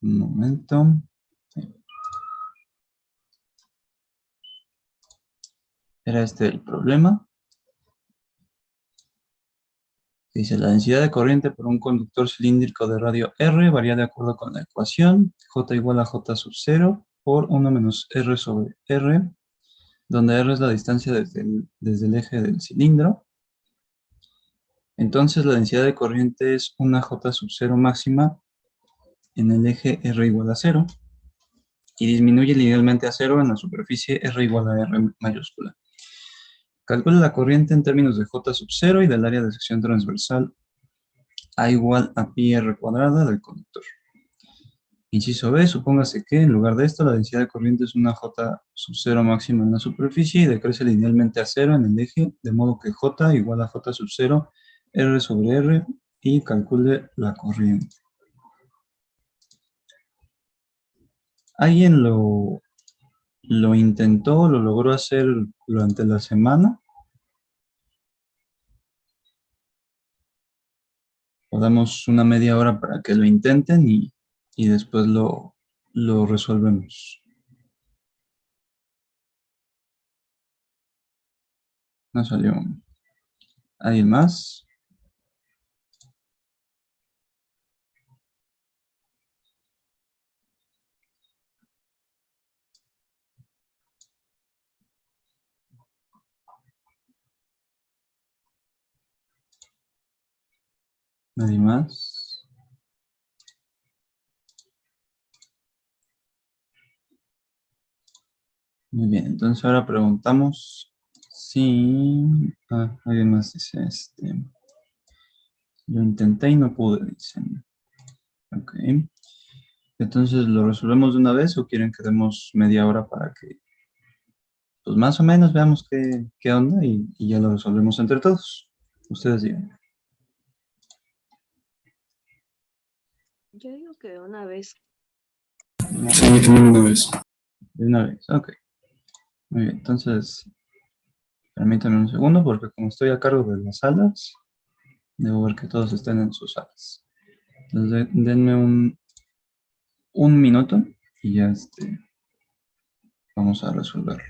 Un momento. Sí. Era este el problema. Dice, la densidad de corriente por un conductor cilíndrico de radio R varía de acuerdo con la ecuación J igual a J sub 0 por 1 menos R sobre R, donde R es la distancia desde el eje del cilindro. Entonces la densidad de corriente es una J sub 0 máxima en el eje R igual a 0 y disminuye linealmente a 0 en la superficie R igual a R mayúscula. Calcula la corriente en términos de J sub 0 y del área de sección transversal A igual a pi R cuadrada del conductor. Inciso B, supóngase que en lugar de esto la densidad de corriente es una J sub 0 máxima en la superficie y decrece linealmente a 0 en el eje, de modo que J igual a J sub 0 R sobre R y calcule la corriente. ¿Alguien lo intentó, lo logró hacer durante la semana? O damos una media hora para que lo intenten y después lo resolvemos. No salió. ¿Alguien más? ¿Nadie más? Muy bien, entonces ahora preguntamos si... alguien más dice lo intenté y no pude, dicen. Ok. Entonces, ¿lo resolvemos de una vez o quieren que demos media hora para que, pues más o menos veamos qué onda y ya lo resolvemos entre todos? Ustedes digan. Yo digo que de una vez. Sí, también una vez. De una vez, ok. Muy bien, entonces, permítanme un segundo porque como estoy a cargo de las salas, debo ver que todos estén en sus salas. Entonces, denme un minuto y ya vamos a resolverlo.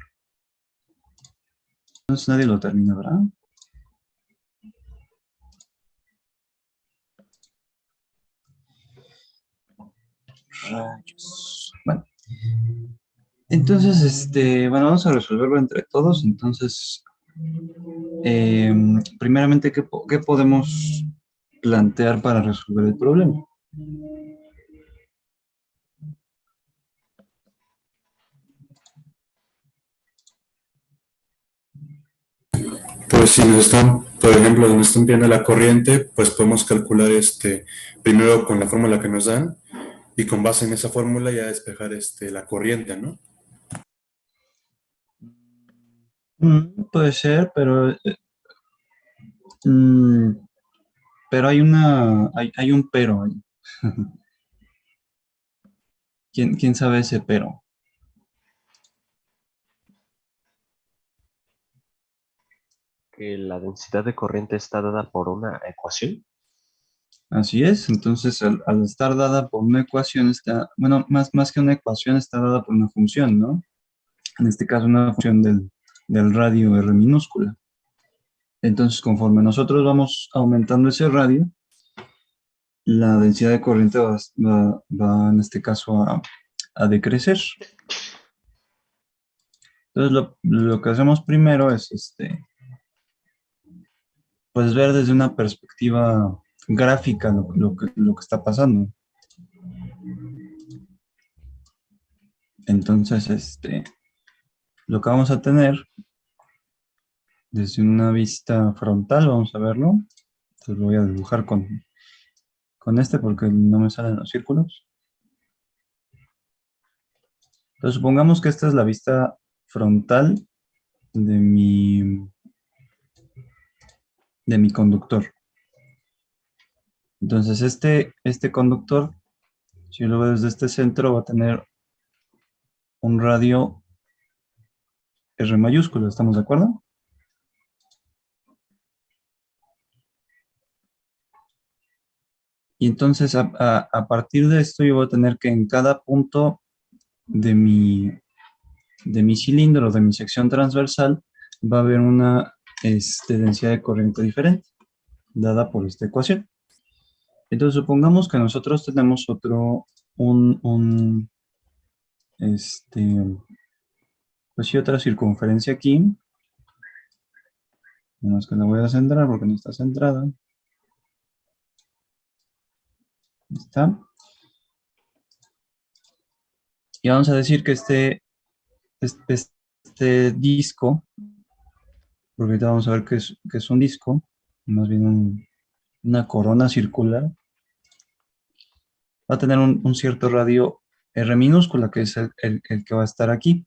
Entonces nadie lo termina, ¿verdad? Rayos. Bueno. Entonces, bueno, vamos a resolverlo entre todos. Entonces, primeramente, ¿qué podemos plantear para resolver el problema? Pues si nos están, por ejemplo, nos están pidiendo la corriente, pues podemos calcular primero con la fórmula que nos dan y con base en esa fórmula ya despejar la corriente, ¿no? Puede ser, mm, pero hay un pero ahí. ¿Quién sabe ese pero? Que la densidad de corriente está dada por una ecuación. Así es, entonces al estar dada por una ecuación bueno, más que una ecuación está dada por una función, ¿no? En este caso una función del radio R minúscula. Entonces conforme nosotros vamos aumentando ese radio, la densidad de corriente va en este caso a decrecer. Entonces lo que hacemos primero es pues ver desde una perspectiva gráfica lo que está pasando. Entonces, lo que vamos a tener desde una vista frontal, vamos a verlo. Entonces lo voy a dibujar con porque no me salen los círculos. Entonces supongamos que esta es la vista frontal de mi conductor. Entonces este conductor, si yo lo veo desde este centro, va a tener un radio R mayúsculo, ¿estamos de acuerdo? Y entonces a partir de esto yo voy a tener que en cada punto de mi cilindro, de mi sección transversal, va a haber una densidad de corriente diferente, dada por esta ecuación. Entonces supongamos que nosotros tenemos pues sí, otra circunferencia aquí. Menos que la voy a centrar porque no está centrada. Ahí está. Y vamos a decir que este disco, porque ahorita vamos a ver que es un disco, más bien una corona circular, va a tener un cierto radio R minúscula, que es el que va a estar aquí.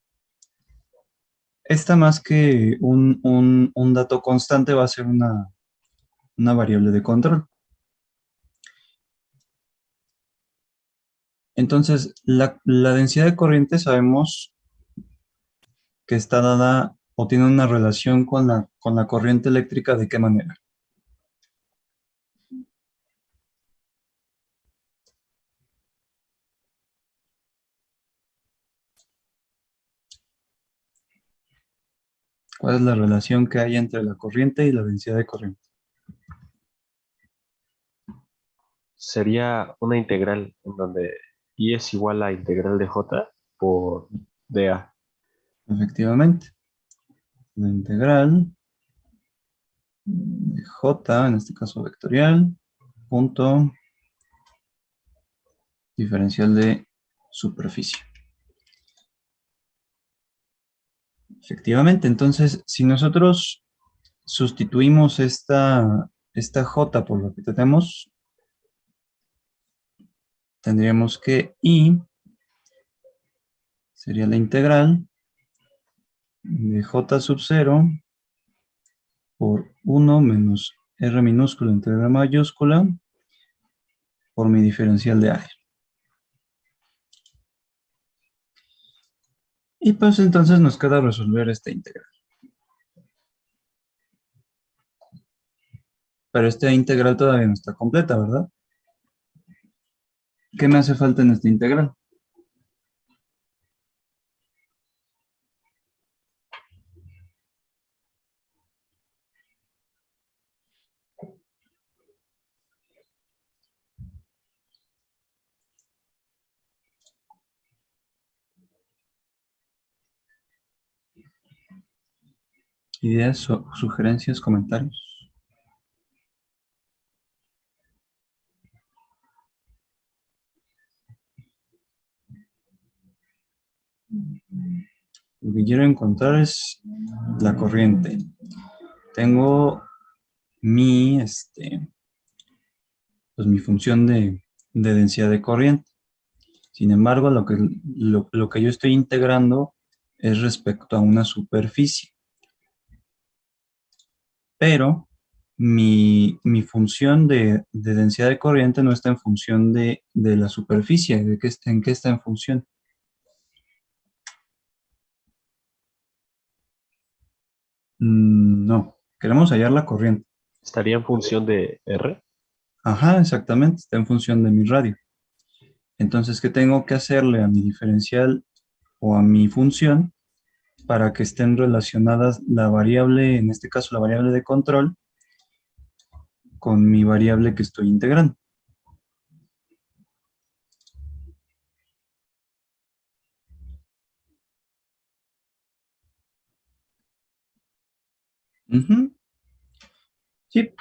Esta más que un dato constante va a ser una variable de control. Entonces, la densidad de corriente sabemos que está dada o tiene una relación con la corriente eléctrica. ¿De qué manera? ¿Cuál es la relación que hay entre la corriente y la densidad de corriente? Sería una integral en donde I es igual a integral de J por dA. Efectivamente, la integral de J, en este caso vectorial, punto diferencial de superficie. Efectivamente, entonces, si nosotros sustituimos esta J por lo que tenemos, tendríamos que I sería la integral de J sub 0 por 1 menos R minúscula entre R mayúscula por mi diferencial de área. Y pues entonces nos queda resolver esta integral. Pero esta integral todavía no está completa, ¿verdad? ¿Qué me hace falta en esta integral? Ideas, sugerencias, comentarios. Lo que quiero encontrar es la corriente. Tengo pues mi función de densidad de corriente. Sin embargo, lo que yo estoy integrando es respecto a una superficie. Pero mi función de densidad de corriente no está en función de la superficie. ¿En qué está en función? No, queremos hallar la corriente. Estaría en función de R. Ajá, exactamente, está en función de mi radio. Entonces, ¿qué tengo que hacerle a mi diferencial o a mi función para que estén relacionadas la variable, en este caso la variable de control, con mi variable que estoy integrando? Ujú, sí,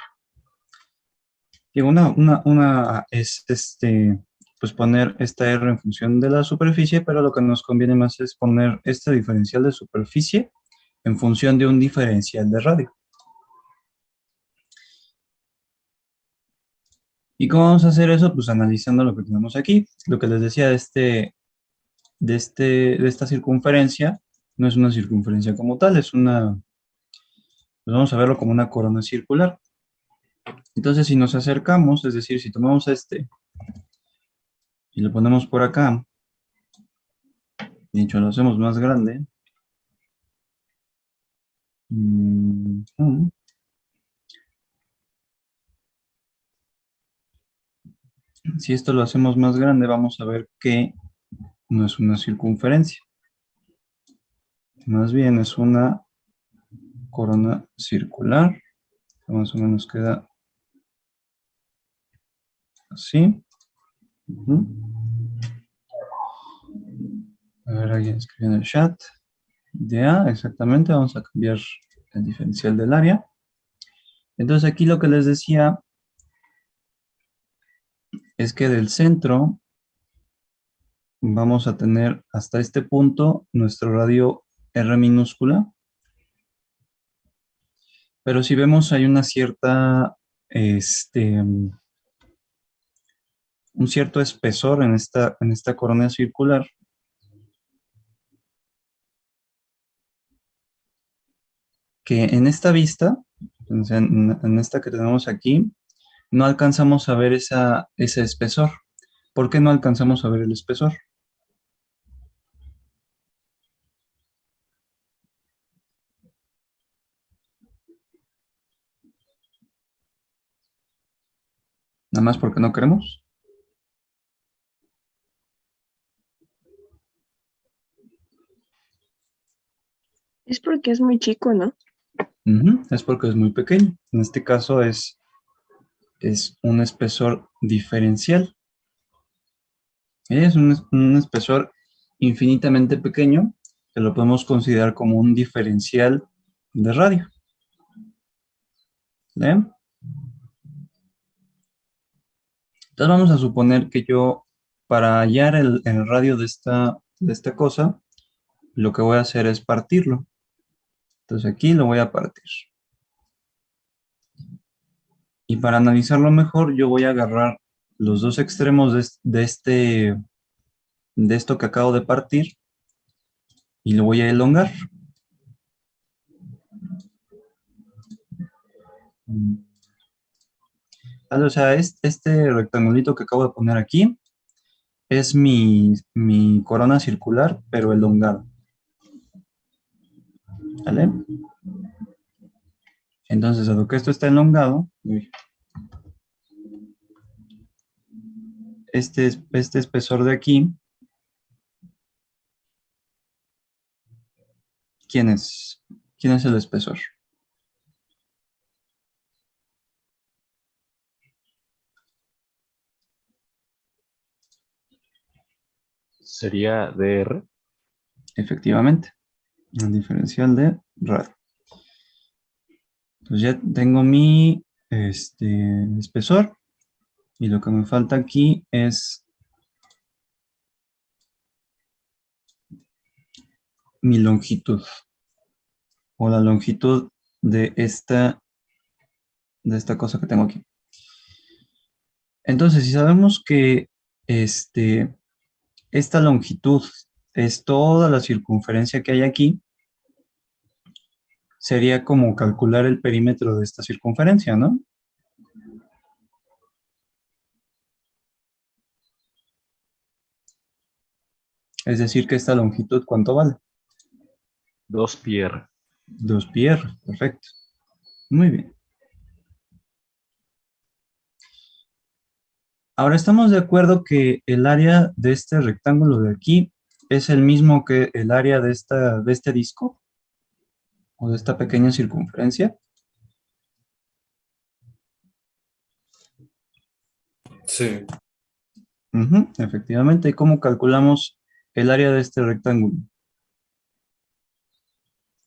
y una es pues poner esta R en función de la superficie, pero lo que nos conviene más es poner este diferencial de superficie en función de un diferencial de radio. ¿Y cómo vamos a hacer eso? Pues analizando lo que tenemos aquí. Lo que les decía de esta circunferencia, no es una circunferencia como tal, pues vamos a verlo como una corona circular. Entonces, si nos acercamos, es decir, si tomamos y lo ponemos por acá, de hecho lo hacemos más grande, Si esto lo hacemos más grande, vamos a ver que no es una circunferencia. Más bien es una corona circular. Más o menos queda así. Ujú. A ver, alguien escribió en el chat. De A, exactamente, vamos a cambiar el diferencial del área. Entonces aquí lo que les decía es que del centro vamos a tener hasta este punto nuestro radio R minúscula. Pero si vemos hay una cierta, un cierto espesor en esta corona circular. Que en esta vista, en esta que tenemos aquí, no alcanzamos a ver ese espesor. ¿Por qué no alcanzamos a ver el espesor? Nada más porque no queremos. Es porque es muy chico, ¿no? Ujú, es porque es muy pequeño. En este caso es un espesor diferencial. Es un espesor infinitamente pequeño que lo podemos considerar como un diferencial de radio. ¿Ven? Entonces vamos a suponer que yo, para hallar el radio de esta cosa, lo que voy a hacer es partirlo. Entonces aquí lo voy a partir. Y para analizarlo mejor, yo voy a agarrar los dos extremos de esto que acabo de partir y lo voy a elongar. O sea, este rectangulito que acabo de poner aquí es mi corona circular, pero elongada. ¿Vale? Entonces, dado que esto está elongado, este espesor de aquí, ¿quién es? ¿Quién es el espesor? Sería DR. Efectivamente, el diferencial de radio. Entonces ya tengo mi espesor y lo que me falta aquí es mi longitud o la longitud de esta cosa que tengo aquí. Entonces, si sabemos que esta longitud es toda la circunferencia que hay aquí, sería como calcular el perímetro de esta circunferencia, ¿no? Es decir, que esta longitud, ¿cuánto vale? 2πr. 2πr, perfecto. Muy bien. Ahora estamos de acuerdo que el área de este rectángulo de aquí es el mismo que el área de este disco o de esta pequeña circunferencia. Sí, Ujú, efectivamente. ¿Y cómo calculamos el área de este rectángulo?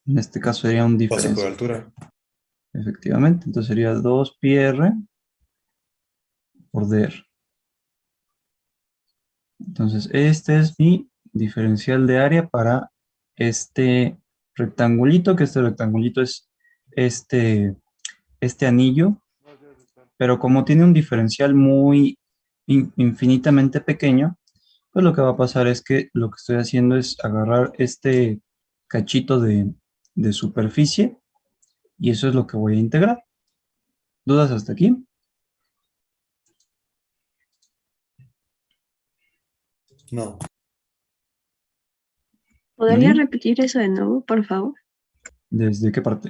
En este caso sería un pasa por diferencial. altura. Efectivamente. Entonces sería 2πr por dr. Entonces, este es mi diferencial de área para este rectangulito, que este rectangulito es este anillo, pero como tiene un diferencial muy infinitamente pequeño, pues lo que va a pasar es que lo que estoy haciendo es agarrar este cachito de superficie y eso es lo que voy a integrar. ¿Dudas hasta aquí? No. ¿Podría ¿Nadie? repetir eso de nuevo, por favor? ¿Desde qué parte?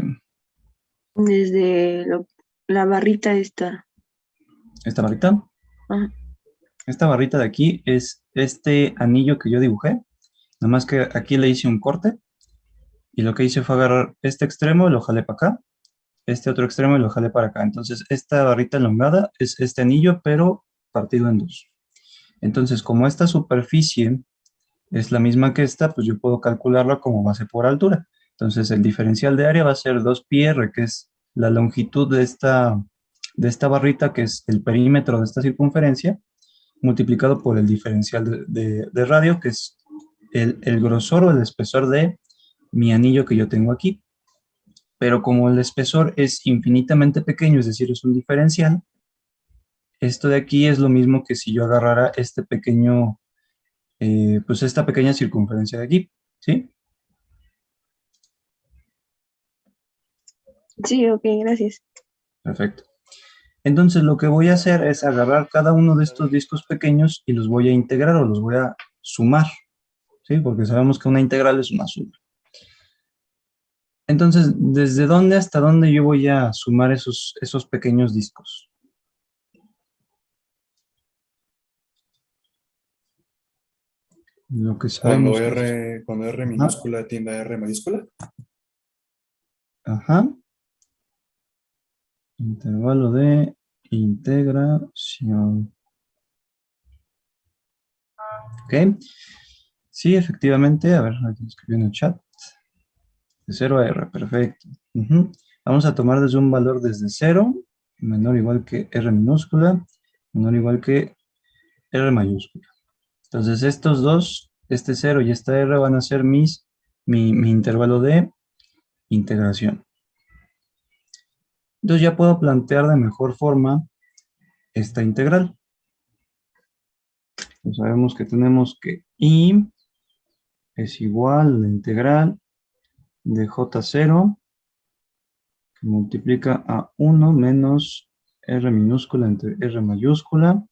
Desde la barrita esta. ¿Esta barrita? Ajá. Esta barrita de aquí es este anillo que yo dibujé, nada más que aquí le hice un corte y lo que hice fue agarrar este extremo y lo jalé para acá, este otro extremo y lo jalé para acá. Entonces, esta barrita elongada es este anillo, pero partido en dos. Entonces, como esta superficie es la misma que esta, pues yo puedo calcularla como base por altura. Entonces, el diferencial de área va a ser 2πr, que es la longitud de esta barrita, que es el perímetro de esta circunferencia, multiplicado por el diferencial de radio, que es el grosor o el espesor de mi anillo que yo tengo aquí. Pero como el espesor es infinitamente pequeño, es decir, es un diferencial, esto de aquí es lo mismo que si yo agarrara este pequeño, pues esta pequeña circunferencia de aquí, ¿sí? Sí, ok, gracias. Perfecto. Entonces lo que voy a hacer es agarrar cada uno de estos discos pequeños y los voy a integrar o los voy a sumar, ¿sí? Porque sabemos que una integral es una suma. Entonces, ¿desde dónde hasta dónde yo voy a sumar esos pequeños discos? Lo que Cuando sabemos que es... cuando R Ajá, minúscula tiende a R mayúscula. ajá. Intervalo de integración. ¿Ok? Sí, efectivamente. A ver, aquí escribí en el chat. De 0 a R, perfecto. Ujú. Vamos a tomar desde un valor desde 0, menor o igual que R minúscula, menor o igual que R mayúscula. Entonces estos dos, este 0 y esta R van a ser mi intervalo de integración. Entonces ya puedo plantear de mejor forma esta integral. Pues sabemos que tenemos que I es igual a la integral de J0 que multiplica a 1 menos R minúscula entre R mayúscula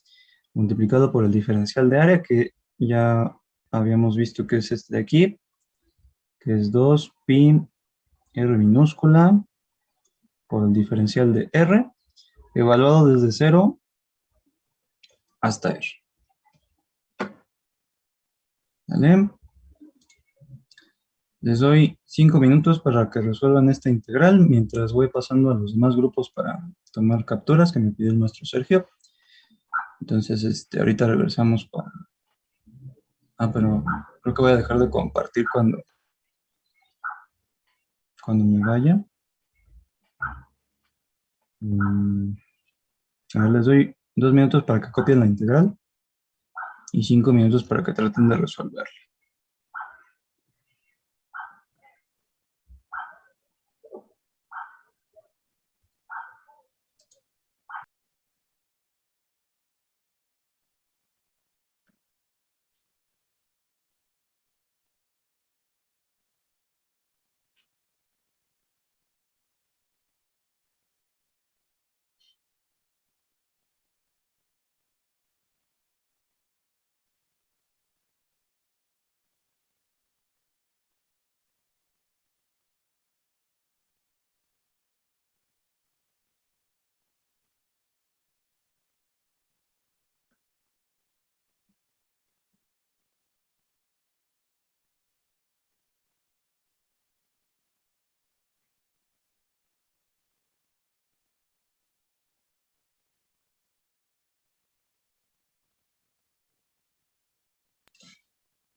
multiplicado por el diferencial de área que ya habíamos visto que es este de aquí, que es 2pi R minúscula por el diferencial de R, evaluado desde 0 hasta R. ¿Vale? Les doy 5 minutos para que resuelvan esta integral mientras voy pasando a los demás grupos para tomar capturas que me pidió el maestro Sergio. Entonces, ahorita regresamos para... Ah, pero creo que voy a dejar de compartir cuando me vaya. A ver, les doy 2 minutos para que copien la integral y 5 minutos para que traten de resolver.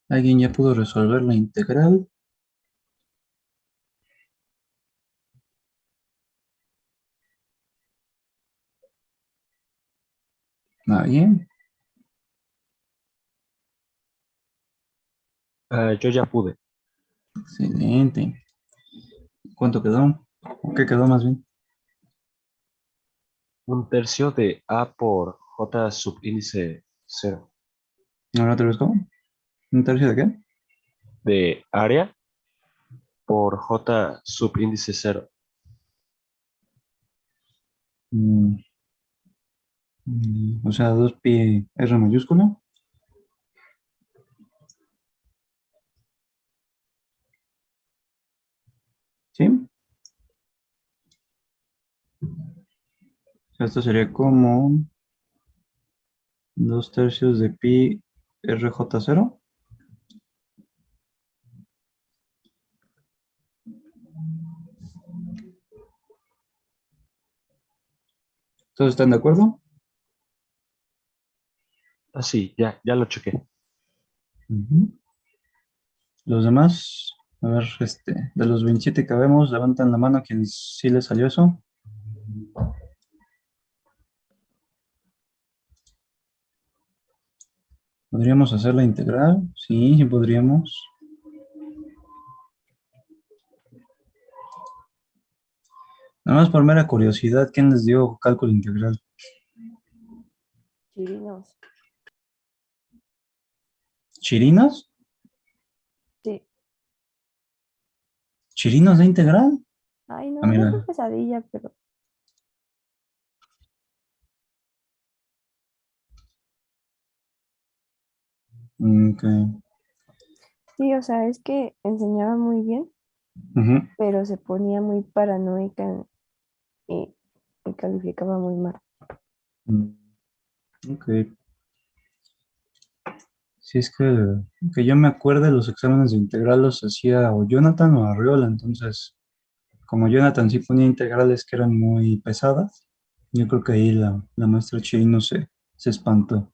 ¿Alguien ya pudo resolver la integral? ¿Nadie? Yo ya pude. Excelente. ¿Cuánto quedó? ¿O qué quedó más bien? Un tercio de A por J subíndice 0. ¿Ahora te lo cómo? ¿Un tercio de qué? De área por J subíndice 0. Mm, o sea, 2pi R mayúscula. ¿Sí? O sea, esto sería como 2/3 de pi RJ0. ¿Todos están de acuerdo? Ah, sí, ya lo chequé. Ujú. Los demás, a ver, de los 27 que vemos, levantan la mano quienes sí les salió eso. ¿Podríamos hacer la integral? Sí, sí podríamos. Nada más por mera curiosidad, ¿quién les dio cálculo integral? Chirinos. ¿Chirinos? Sí. ¿Chirinos de integral? Ay, Ah, no, no fue mira. pesadilla, pero Ok. sí, o sea, es que enseñaba muy bien, Ujú. pero se ponía muy paranoica y, y calificaba muy mal. Mm, ok. Si es que yo me acuerdo, los exámenes de integral los hacía o Jonathan o Arriola, entonces, como Jonathan sí ponía integrales que eran muy pesadas, yo creo que ahí la maestra Chirino se espantó.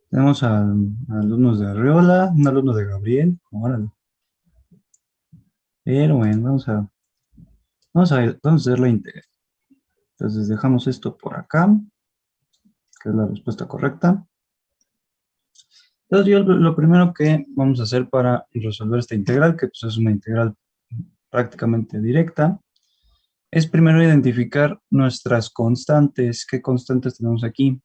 Tenemos a alumnos de Arriola, un alumno de Gabriel, órale. Pero bueno, vamos a hacer la integral. Entonces dejamos esto por acá, que es la respuesta correcta. Entonces yo lo primero que vamos a hacer para resolver esta integral, que pues es una integral prácticamente directa, es primero identificar nuestras constantes. ¿Qué constantes tenemos aquí?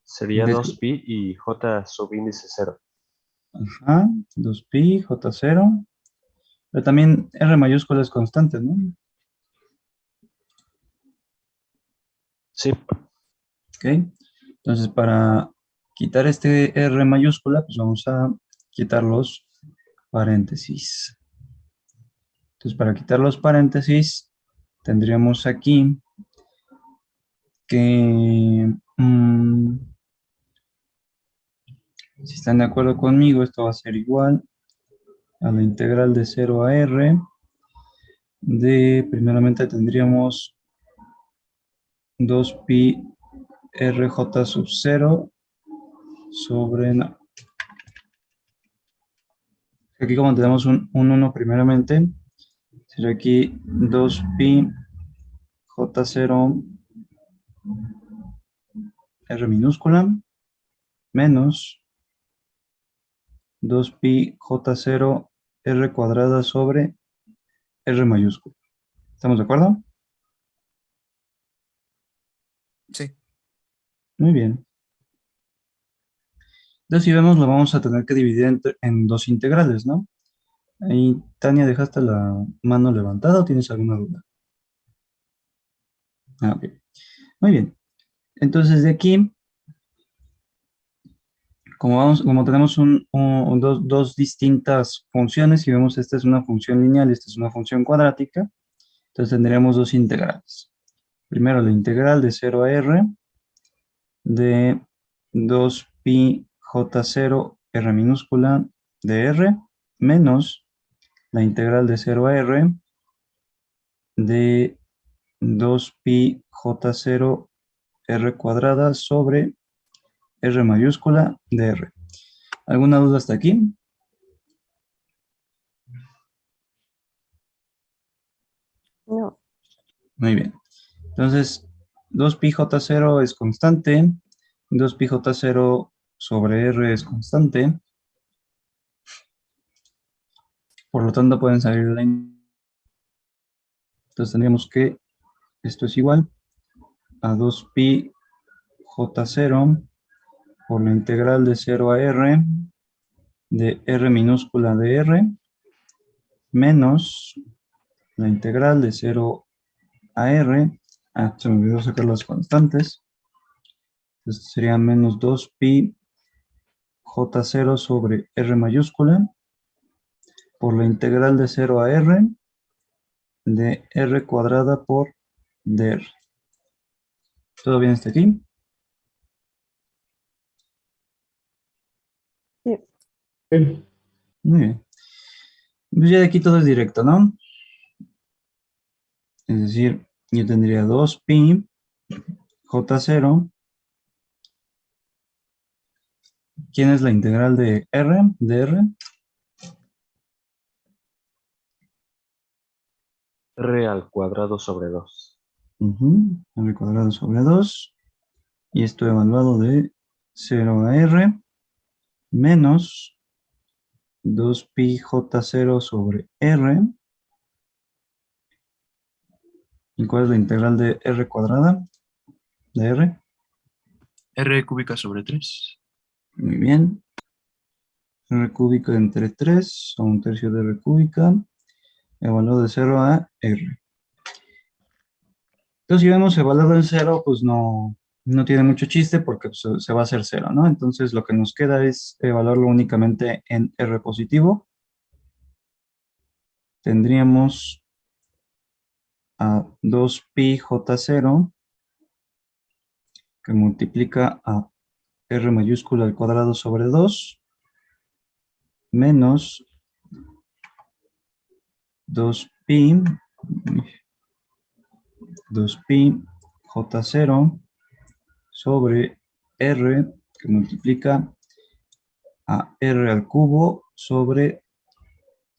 Sería 2pi y j subíndice 0. Ajá, 2pi, J0, pero también R mayúscula es constante, ¿no? Sí, Ok, entonces para quitar este R mayúscula, pues vamos a quitar los paréntesis. Entonces para quitar los paréntesis, tendríamos aquí que, si están de acuerdo conmigo, esto va a ser igual a la integral de 0 a R primeramente tendríamos 2pi rj sub 0 sobre, no, aquí como tenemos un 1 primeramente, sería aquí 2pi j0 r minúscula menos 2pi j0 r cuadrada sobre r mayúscula. ¿Estamos de acuerdo? Sí. Muy bien. Entonces, si vemos, lo vamos a tener que dividir en dos integrales, ¿no? Ahí, Tania, ¿dejaste la mano levantada o tienes alguna duda? Ah, ok. Muy bien. Entonces, de aquí, como tenemos dos distintas funciones, y vemos esta es una función lineal, esta es una función cuadrática, entonces tendríamos dos integrales. Primero, la integral de 0 a r de 2pi j0 r minúscula de r menos la integral de 0 a r de 2pi j0 r cuadrada sobre r mayúscula de r. ¿Alguna duda hasta aquí? No, Muy bien. Entonces, 2pi j0 es constante, 2pi j0 sobre r es constante, por lo tanto pueden salir de la... Entonces tendríamos que esto es igual a 2pi j0 por la integral de 0 a r de r minúscula de r menos la integral de 0 a r. Ah, se me olvidó sacar las constantes. Esto sería menos 2pi j0 sobre r mayúscula por la integral de 0 a r de r cuadrada por dr. ¿Todo bien hasta aquí? Sí. Muy bien. Pues ya de aquí todo es directo, ¿no? Es decir, yo tendría 2pi j0. ¿Quién es la integral de r? De r. R al cuadrado sobre 2. R cuadrado sobre 2. Y esto evaluado de 0 a r menos 2pi j0 sobre r. ¿Y cuál es la integral de r cuadrada? De r. R cúbica sobre 3. Muy bien. R cúbica entre 3 o un tercio de r cúbica. Evaluado de 0 a r. Entonces, si vemos evaluado en 0, pues no tiene mucho chiste porque pues, se va a hacer 0, ¿no? Entonces, lo que nos queda es evaluarlo únicamente en r positivo. Tendríamos a 2pi j0 que multiplica a r mayúscula al cuadrado sobre 2 menos 2pi j0 sobre r que multiplica a r al cubo sobre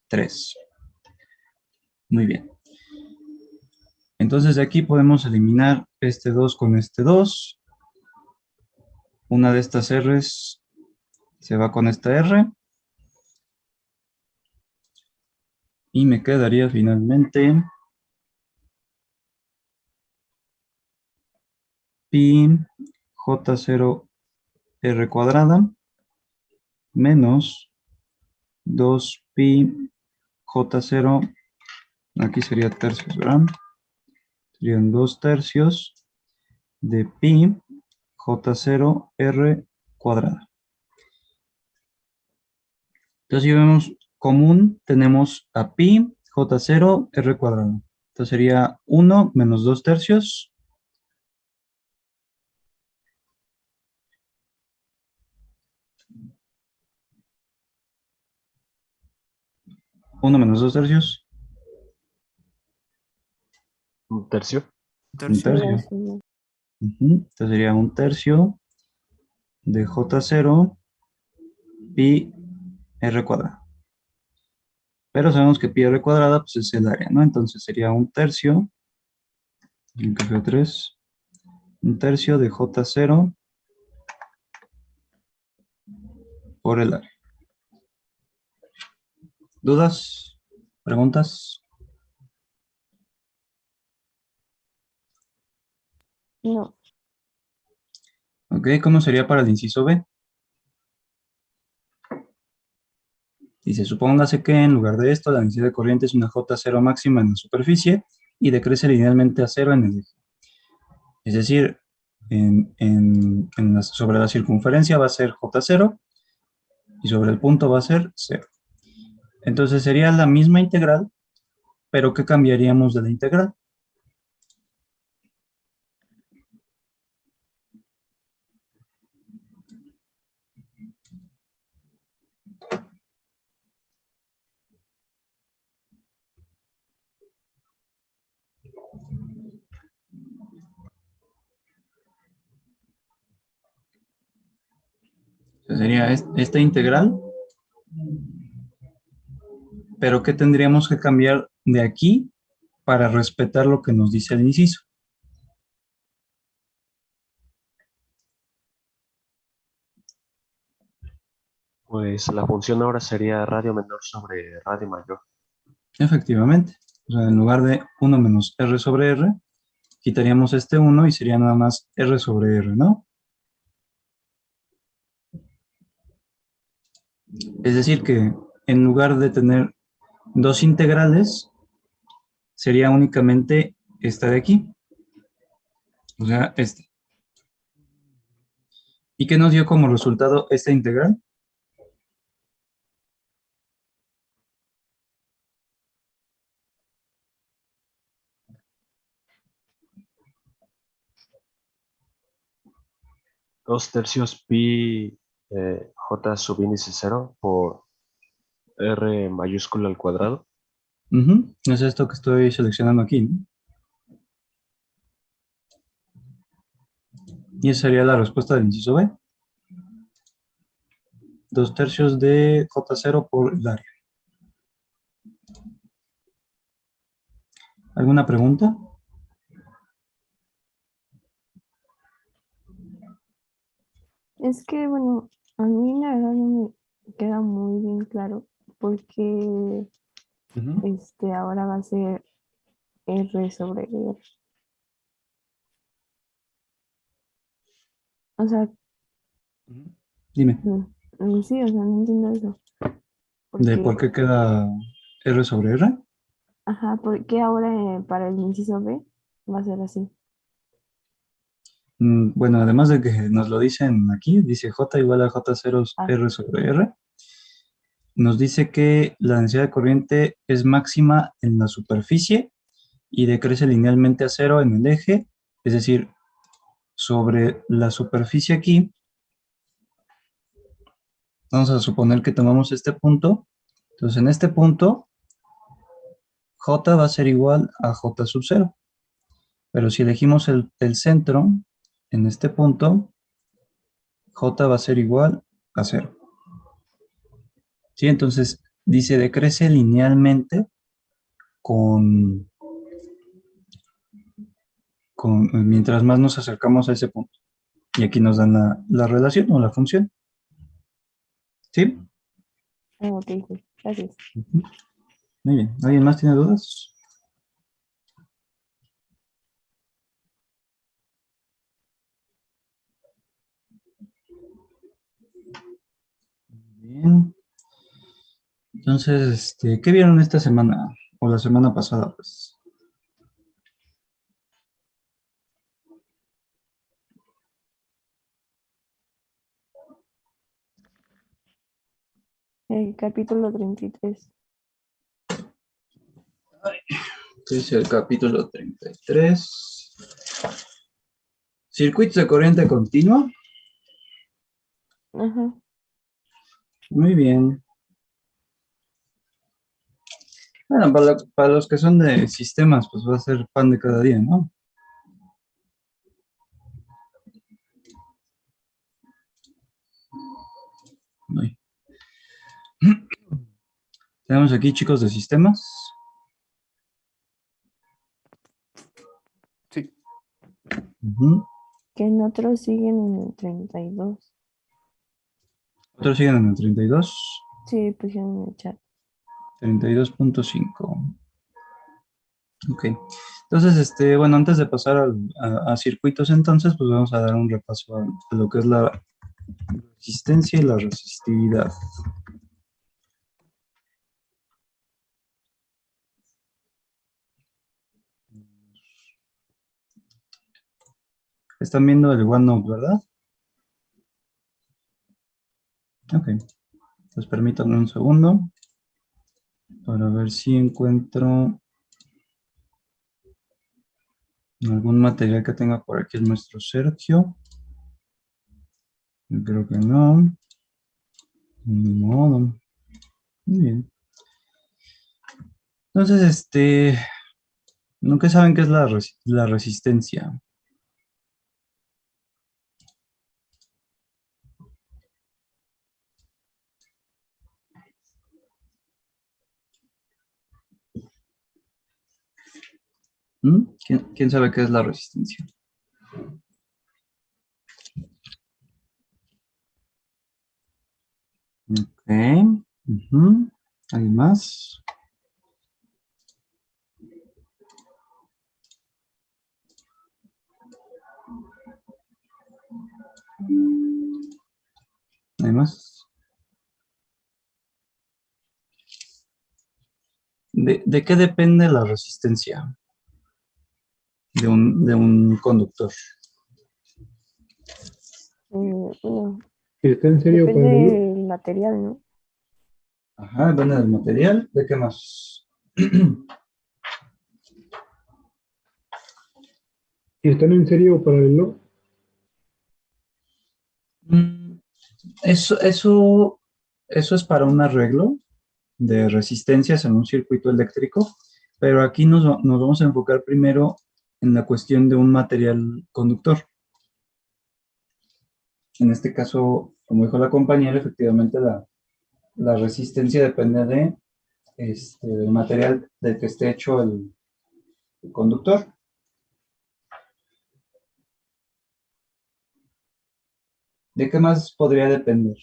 3. Muy bien. Entonces de aquí podemos eliminar este 2 con este 2. Una de estas r's se va con esta r. Y me quedaría finalmente pi j0 r cuadrada menos 2pi j0, aquí sería tercios, ¿verdad? Serían 2 tercios de pi j0 r cuadrada. Entonces, si vemos común, tenemos a pi j0 r cuadrado. Entonces sería 1 menos 2 tercios. ¿1 menos 2 tercios? ¿Un tercio? Un tercio. La suma. Entonces sería 1 tercio de j0 pi r cuadrado. Pero sabemos que pi r cuadrada pues es el área, ¿no? Entonces sería 1 tercio, en caso 3, 1 tercio de j0 por el área. ¿Dudas? ¿Preguntas? No. Ok, ¿cómo sería para el inciso B? Dice, supóngase que en lugar de esto, la densidad de corriente es una J0 máxima en la superficie y decrece linealmente a 0 en el eje. Es decir, sobre la circunferencia va a ser J0 y sobre el punto va a ser 0. Entonces sería la misma integral, pero ¿qué cambiaríamos de la integral? Entonces sería esta integral, pero ¿qué tendríamos que cambiar de aquí para respetar lo que nos dice el inciso? Pues la función ahora sería radio menor sobre radio mayor. Efectivamente. O sea, en lugar de 1 menos r sobre r, quitaríamos este 1 y sería nada más r sobre r, ¿no? Es decir que en lugar de tener dos integrales, sería únicamente esta de aquí. O sea, esta. ¿Y qué nos dio como resultado esta integral? 2/3 pi j subíndice 0 por r mayúscula al cuadrado. Ujú, es esto que estoy seleccionando aquí, ¿no? Y esa sería la respuesta del inciso B. 2/3 de J0 por el área. ¿Alguna pregunta? Es que, bueno, a mí la verdad no me queda muy bien claro porque Ujú. ahora va a ser R sobre R. O sea, Dime, sí, o sea, no entiendo eso. ¿de Porque, por qué queda R sobre R? ajá, ¿por qué ahora para el inciso B va a ser así? Bueno, además de que nos lo dicen aquí, dice J igual a J0 Ah, R sobre R, nos dice que la densidad de corriente es máxima en la superficie y decrece linealmente a cero en el eje, es decir, sobre la superficie aquí, vamos a suponer que tomamos este punto, entonces en este punto J va a ser igual a J sub 0, pero si elegimos el centro, en este punto, J va a ser igual a 0. ¿Sí? Entonces dice decrece linealmente con, mientras más nos acercamos a ese punto. Y aquí nos dan la relación o la función. ¿Sí? ok, sí, gracias. Ujú. Muy bien. ¿Alguien más tiene dudas? Bien. Entonces, ¿qué vieron esta semana? O la semana pasada, pues. El capítulo 33. ¿Qué es el capítulo 33? Circuitos de corriente continua. Ajá. Muy bien. Bueno, para los que son de sistemas, pues va a ser pan de cada día, ¿no? Ay. Tenemos aquí chicos de sistemas. Sí. Ujú. Que en otros siguen en el 32. Otros siguen en el 32. Sí, pusieron en el chat. 32.5. Ok. Entonces, bueno, antes de pasar a circuitos, entonces, pues vamos a dar un repaso a lo que es la resistencia y la resistividad. Están viendo el OneNote, ¿verdad? Ok. Entonces, permítanme un segundo para ver si encuentro algún material que tenga por aquí el maestro Sergio. Yo creo que no. Ni modo. Muy bien. Entonces, nunca saben qué es la resistencia. ¿Quién sabe qué es la resistencia? Ok. Ujú. ¿Alguien más? ¿Hay más? ¿De qué depende la resistencia de un conductor? Bueno, Si está en serio para depende el no. del material, ¿no? Ajá, depende del material. ¿De qué más? Si están en serio para el no. Eso es para un arreglo de resistencias en un circuito eléctrico, pero aquí nos vamos a enfocar primero en la cuestión de un material conductor. En este caso, como dijo la compañera, efectivamente la resistencia depende del material del que esté hecho el conductor. ¿De qué más podría depender?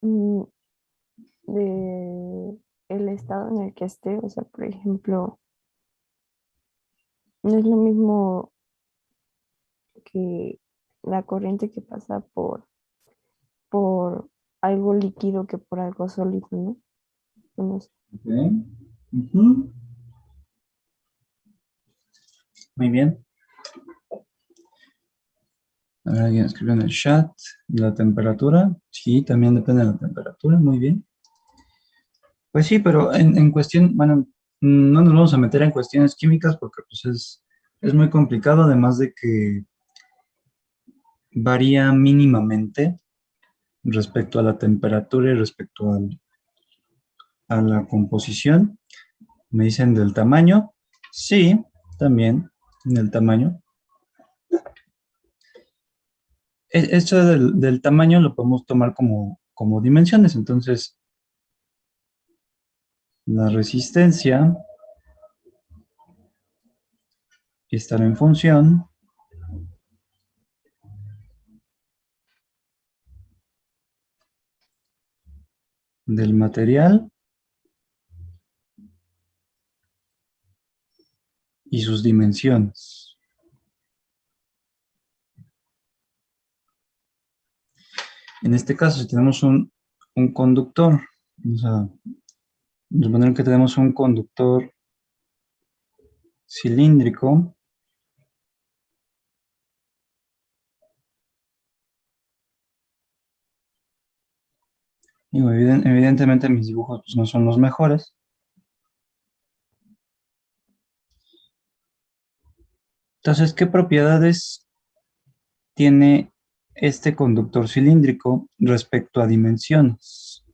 Mm, de el estado en el que esté, o sea, por ejemplo, no es lo mismo que la corriente que pasa por algo líquido que por algo sólido, ¿no? No sé. Ok. Ujú. Muy bien. A ver, alguien escribió en el chat. ¿La temperatura? Sí, también depende de la temperatura. Muy bien. Pues sí, pero en cuestión, bueno, no nos vamos a meter en cuestiones químicas porque pues es muy complicado, además de que varía mínimamente respecto a la temperatura y respecto a la composición. Me dicen del tamaño. Sí, también del tamaño. Esto del tamaño lo podemos tomar como dimensiones. Entonces, la resistencia estará en función del material y sus dimensiones. En este caso, si tenemos un conductor, vamos a suponer que tenemos un conductor cilíndrico. Digo, evidentemente mis dibujos pues, no son los mejores. Entonces, ¿qué propiedades tiene este conductor cilíndrico respecto a dimensiones?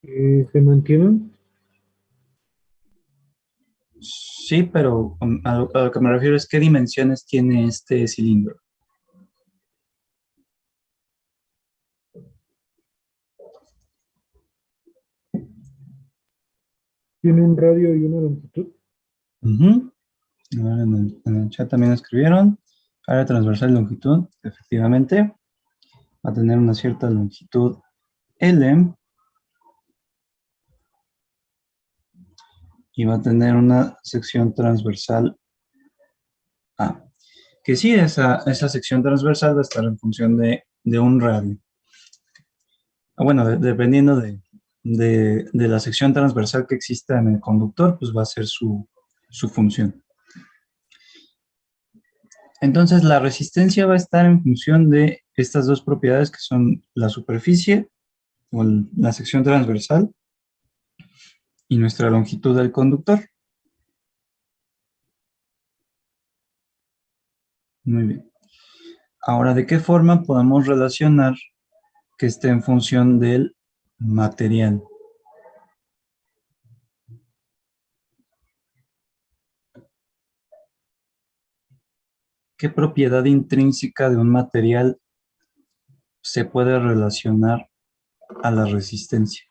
¿Se mantienen? Sí, pero a lo que me refiero es qué dimensiones tiene este cilindro. ¿Tiene un radio y una longitud? Ujú. A ver, en el chat también escribieron. Área transversal y longitud, efectivamente. Va a tener una cierta longitud L y va a tener una sección transversal A. Que sí, esa sección transversal va a estar en función de un radio. Bueno, dependiendo de la sección transversal que exista en el conductor, pues va a ser su función. Entonces, la resistencia va a estar en función de estas dos propiedades que son la superficie o la sección transversal y nuestra longitud del conductor. Muy bien. Ahora, ¿de qué forma podemos relacionar que esté en función del material? ¿Qué propiedad intrínseca de un material se puede relacionar a la resistencia?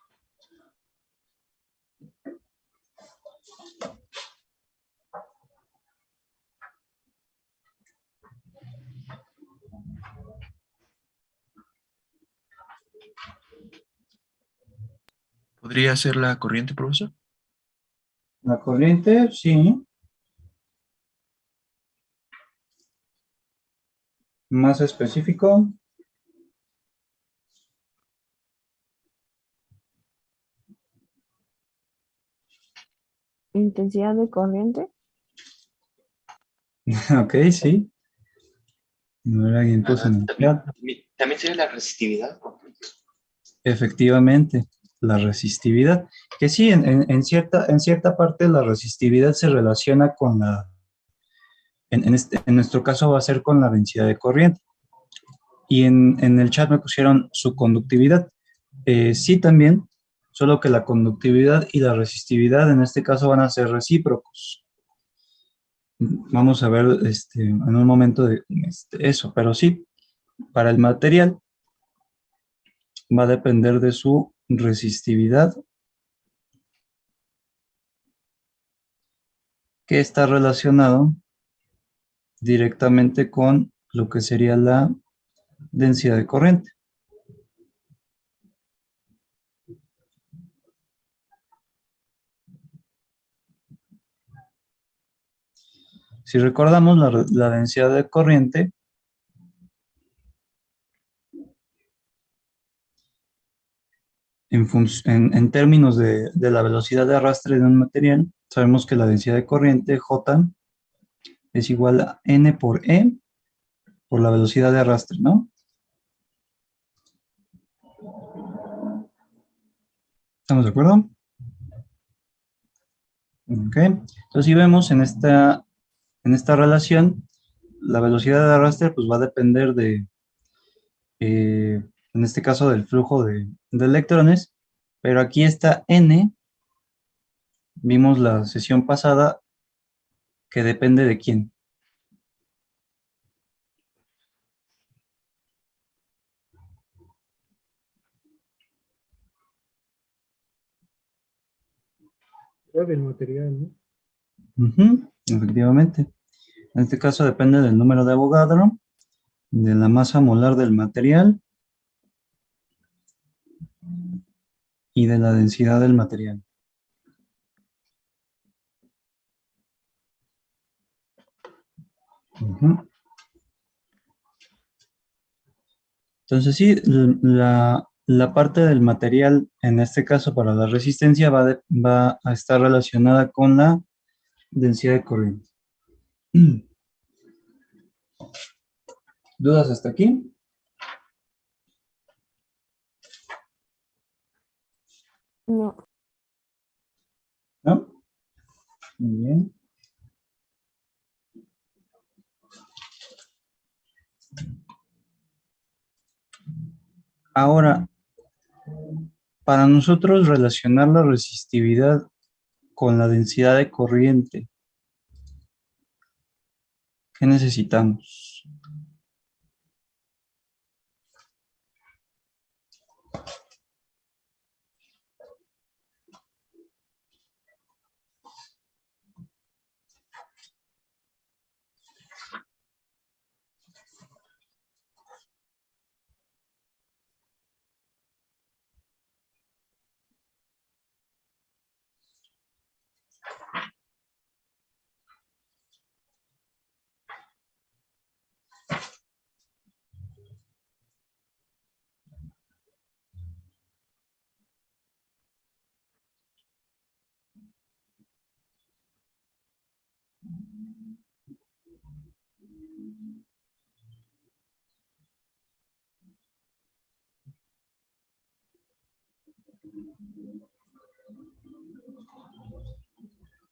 ¿Podría ser la corriente, profesor? La corriente, sí. Más específico. intensidad de corriente. Ok, sí. No era alguien puso en el chat. También sería la resistividad. Efectivamente, la resistividad. Que sí, en cierta parte la resistividad se relaciona con la, en nuestro caso va a ser con la densidad de corriente. Y en el chat me pusieron su conductividad. Sí, también, solo que la conductividad y la resistividad en este caso van a ser recíprocos. Vamos a ver en un momento eso, pero sí, para el material va a depender de su resistividad, que está relacionado directamente con lo que sería la densidad de corriente. Si recordamos la densidad de corriente, en términos de la velocidad de arrastre de un material, sabemos que la densidad de corriente, J, es igual a N por E, por la velocidad de arrastre, ¿no? ¿Estamos de acuerdo? Ok. Entonces, si vemos en esta relación, la velocidad de arrastre pues va a depender en este caso, del flujo de electrones, pero aquí está N, vimos la sesión pasada, que depende de quién. Era del material, ¿no? Ujú, efectivamente. En este caso depende del número de Avogadro, de la masa molar del material y de la densidad del material. Ujú. Entonces sí, la parte del material, en este caso para la resistencia, va a estar relacionada con la densidad de corriente. ¿Dudas hasta aquí? No. ¿No? Muy bien. Ahora, para nosotros relacionar la resistividad con la densidad de corriente, ¿qué necesitamos?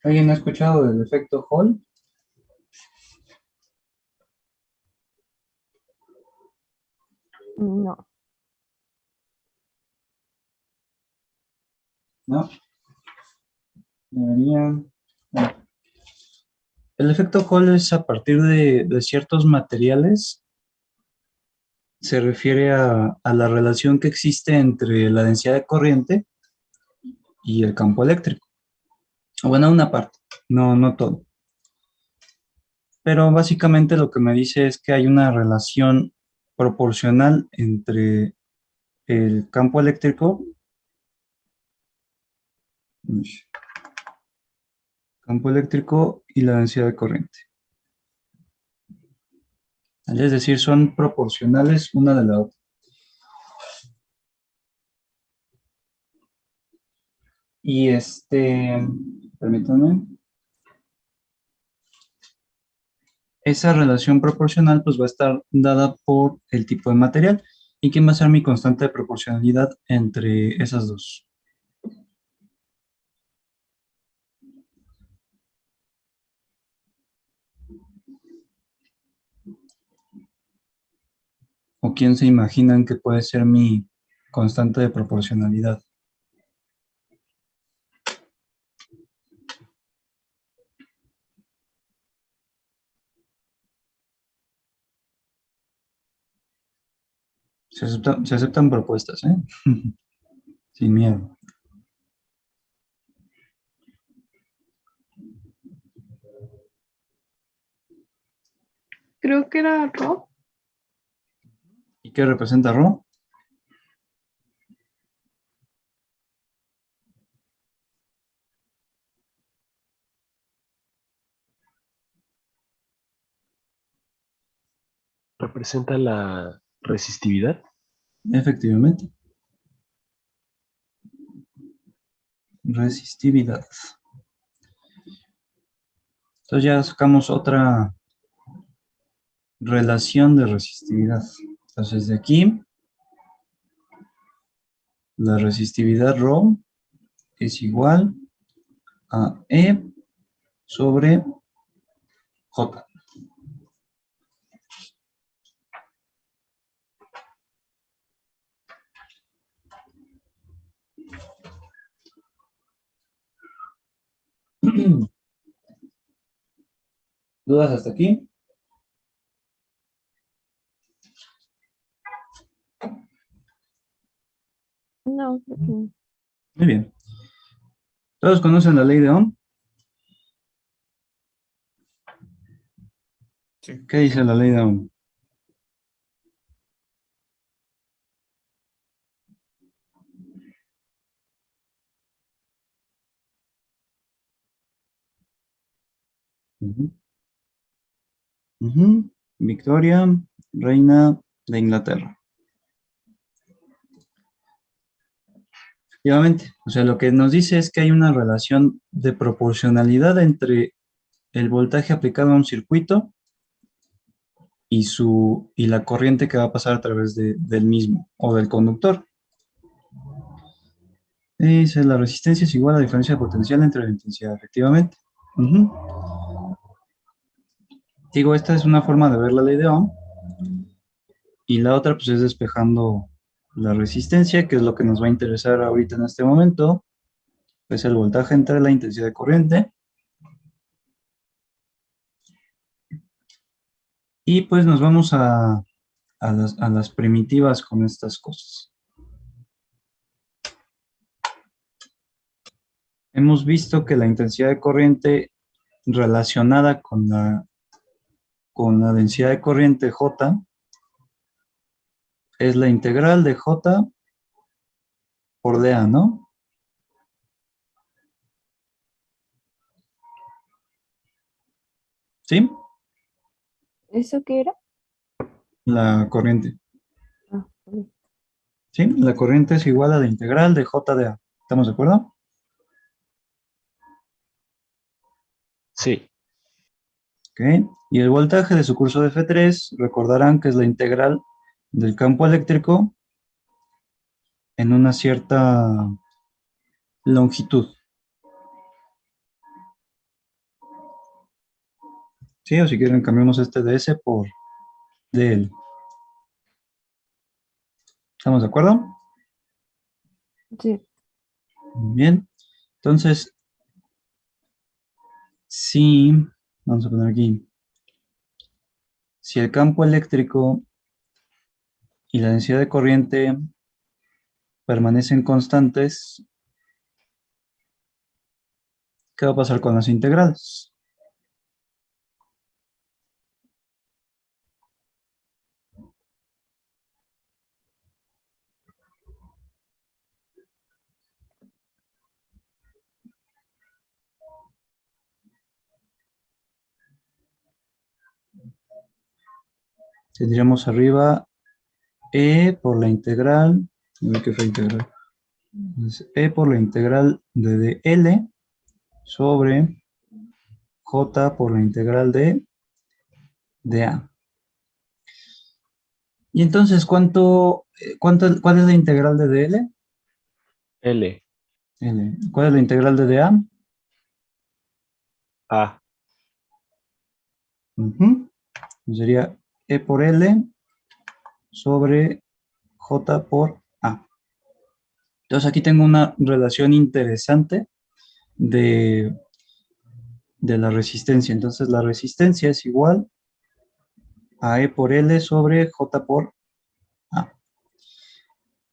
¿Alguien ha escuchado del efecto Hall? No. No. Deberían. No. El efecto Hall es a partir de ciertos materiales. Se refiere a la relación que existe entre la densidad de corriente y el campo eléctrico. Bueno, una parte, no todo. Pero básicamente lo que me dice es que hay una relación proporcional entre el campo eléctrico, y la densidad de corriente. Es decir, son proporcionales una de la otra. Y Permítanme. Esa relación proporcional pues va a estar dada por el tipo de material. ¿Y quién va a ser mi constante de proporcionalidad entre esas dos? ¿O quién se imaginan que puede ser mi constante de proporcionalidad? Se aceptan propuestas, ¿eh? Sin miedo. Creo que era Rob. ¿Y qué representa Rho? ¿Representa la resistividad? Efectivamente. Resistividad. Entonces ya sacamos otra relación de resistividad. Entonces de aquí, la resistividad Rho es igual a E sobre J. ¿Dudas hasta aquí? No, creo que no. Muy bien. ¿Todos conocen la ley de Ohm? Sí. ¿Qué dice la ley de Ohm? Ujú. Ujú. Victoria, reina de Inglaterra. Efectivamente, o sea, lo que nos dice es que hay una relación de proporcionalidad entre el voltaje aplicado a un circuito y la corriente que va a pasar a través del mismo o del conductor. Dice, la resistencia es igual a la diferencia de potencial entre la intensidad, efectivamente. Ujú. Digo, esta es una forma de ver la ley de Ohm y la otra pues es despejando la resistencia, que es lo que nos va a interesar ahorita en este momento, es el voltaje entre la intensidad de corriente. Y pues nos vamos a las primitivas con estas cosas. Hemos visto que la intensidad de corriente relacionada con la densidad de corriente J es la integral de J por dA, ¿no? ¿Sí? ¿Eso qué era? La corriente. Ah, ok. ¿Sí? La corriente es igual a la integral de J de A. ¿Estamos de acuerdo? Sí. Ok. Y el voltaje de su curso de F3, recordarán que es la integral del campo eléctrico en una cierta longitud. ¿Sí? O si quieren cambiamos este de S por DL. ¿Estamos de acuerdo? Sí. Muy bien. Entonces, si, vamos a poner aquí, si el campo eléctrico y la densidad de corriente permanecen constantes, ¿qué va a pasar con las integrales? Tendríamos arriba E por la integral, a ver qué fue integral, es E por la integral de dl sobre J por la integral de A. Y entonces, ¿cuál es la integral de DL? L. L. ¿Cuál es la integral de DA? A. Ujú. Sería E por L sobre J por A. Entonces aquí tengo una relación interesante de la resistencia. Entonces la resistencia es igual a E por L sobre J por A.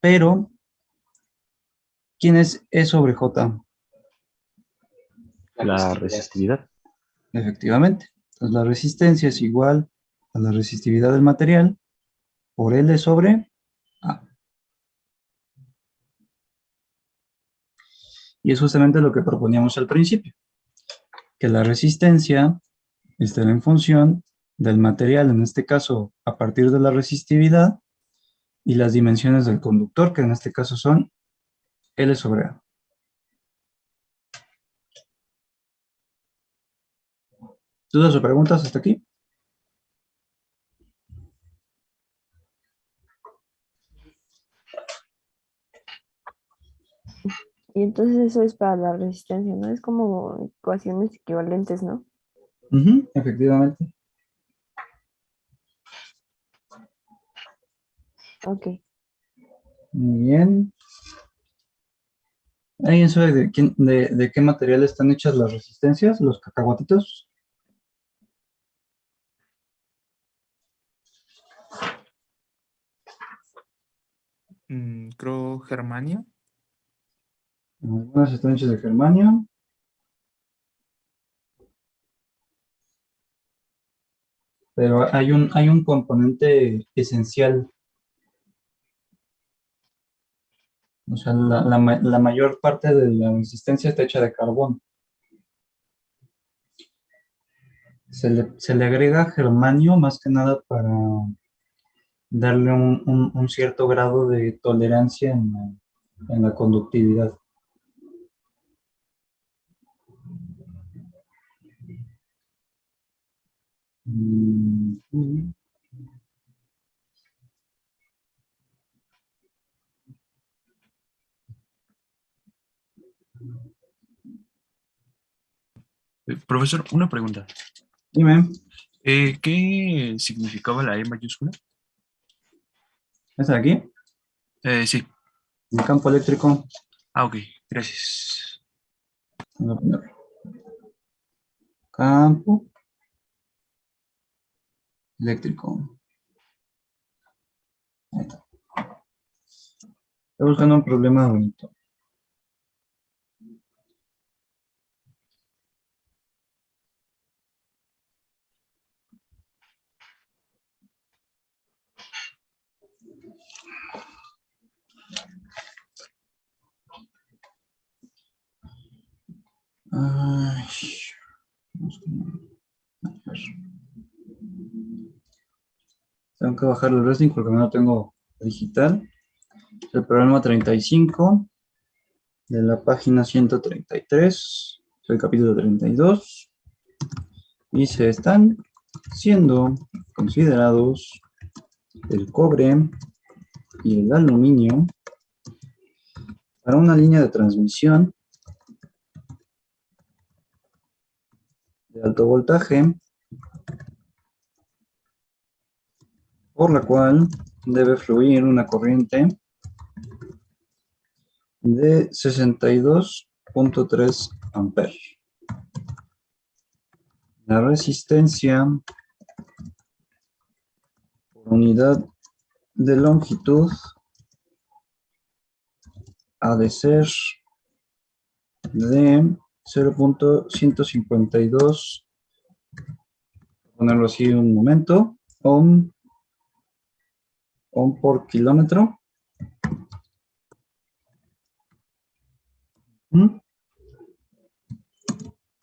Pero, ¿quién es E sobre J? La resistividad. Efectivamente. Entonces la resistencia es igual a la resistividad del material por L sobre A. Y es justamente lo que proponíamos al principio, que la resistencia esté en función del material, en este caso a partir de la resistividad, y las dimensiones del conductor, que en este caso son L sobre A. ¿Dudas o preguntas hasta aquí? Y entonces eso es para la resistencia, ¿no? Es como ecuaciones equivalentes, ¿no? Ujú, efectivamente. Ok. Muy bien. ¿Alguien sabe de qué material están hechas las resistencias, los cacahuatitos? Creo Germania. Algunas están hechas de germanio. Pero hay un componente esencial. O sea, la mayor parte de la resistencia está hecha de carbón. Se le agrega germanio más que nada para darle un cierto grado de tolerancia en la conductividad. Mm. Profesor, una pregunta. Dime, ¿Qué significaba la E mayúscula? ¿esta de aquí? Sí. El campo eléctrico. Ah, ok. Gracias. Voy a poner campo eléctrico. Ahí está. Estoy buscando un problema bonito. Ay, vamos a ver. Tengo que bajar el resting porque no tengo digital. El programa 35 de la página 133, el capítulo 32. Y se están siendo considerados el cobre y el aluminio para una línea de transmisión de alto voltaje por la cual debe fluir una corriente de 62.3 amperes. La resistencia por unidad de longitud ha de ser de 0.152, ponerlo así un momento, ohm por kilómetro.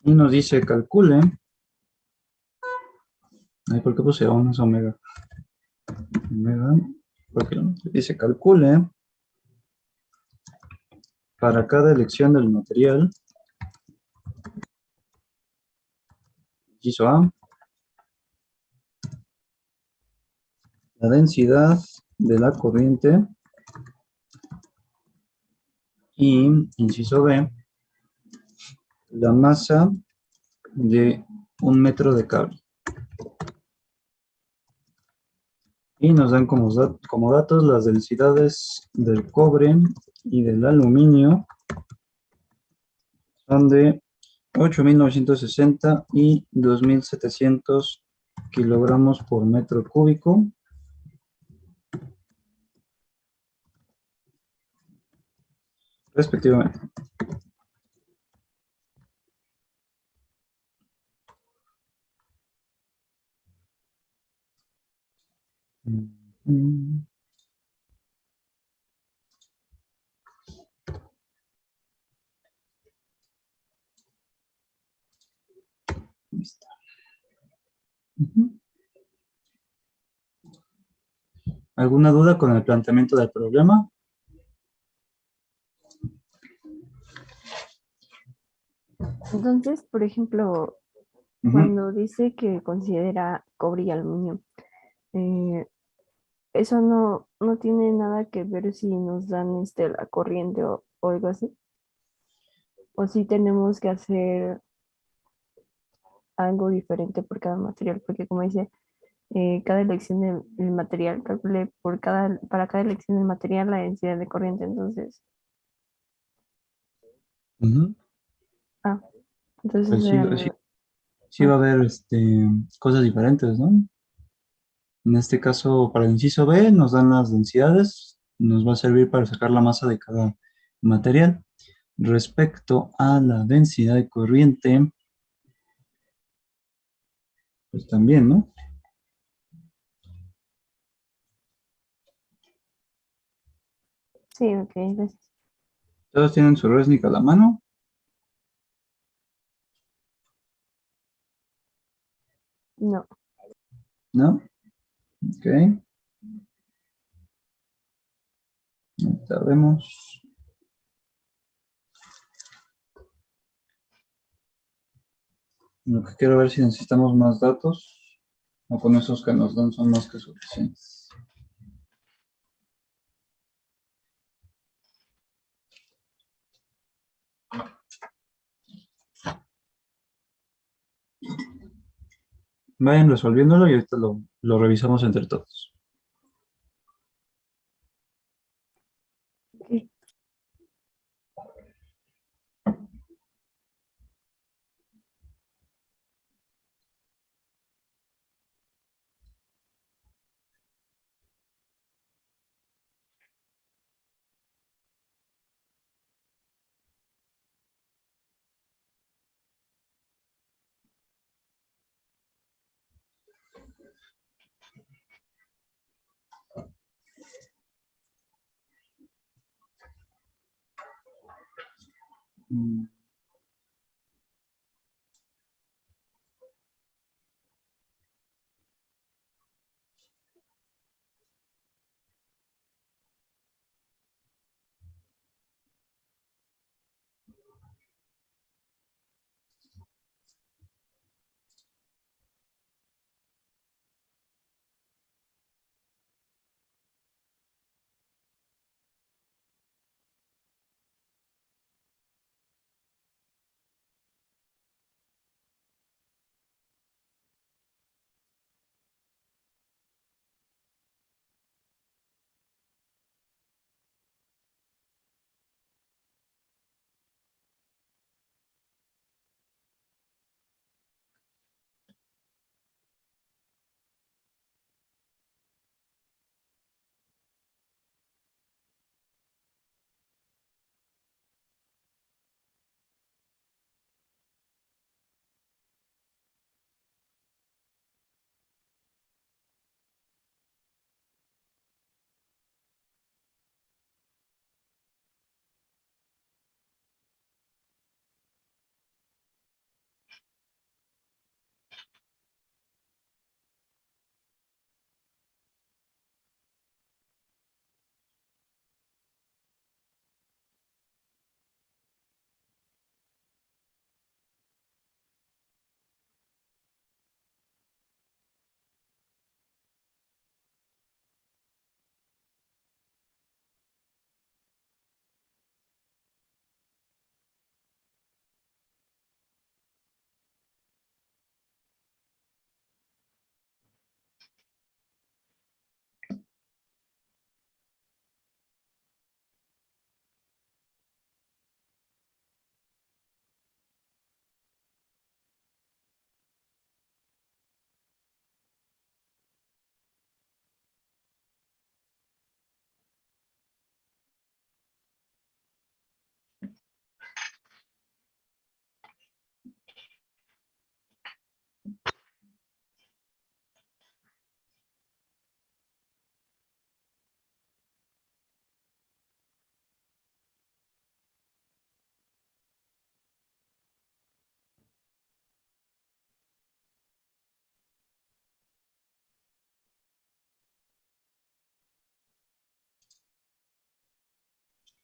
Y nos dice calcule. Ay, ¿por qué puse ohm? Es omega. Omega por kilómetro. Dice calcule para cada elección del material inciso A, la densidad de la corriente, y inciso B, la masa de un metro de cable. Y nos dan como datos las densidades del cobre y del aluminio. Son de 8.960 y 2.700 kilogramos por metro cúbico. Respectivamente. Listo. ¿Alguna duda con el planteamiento del problema? Entonces, por ejemplo, cuando dice que considera cobre y aluminio, eh, eso no tiene nada que ver si nos dan la corriente o algo así. O si tenemos que hacer algo diferente por cada material, porque como dice, cada elección del material, calcule para cada elección del material la densidad de corriente. Entonces, Ujú. entonces Pues sí, sí, sí va a haber cosas diferentes, ¿no? En este caso, para el inciso B, nos dan las densidades, nos va a servir para sacar la masa de cada material. Respecto a la densidad de corriente, pues también, ¿no? sí, ok, gracias. Todos tienen su Resnick a la mano, No, ¿no? Ok, ahorita vemos. Lo que quiero ver si necesitamos más datos o con esos que nos dan son más que suficientes. Vayan resolviéndolo y ahorita lo revisamos entre todos. ok. Mm.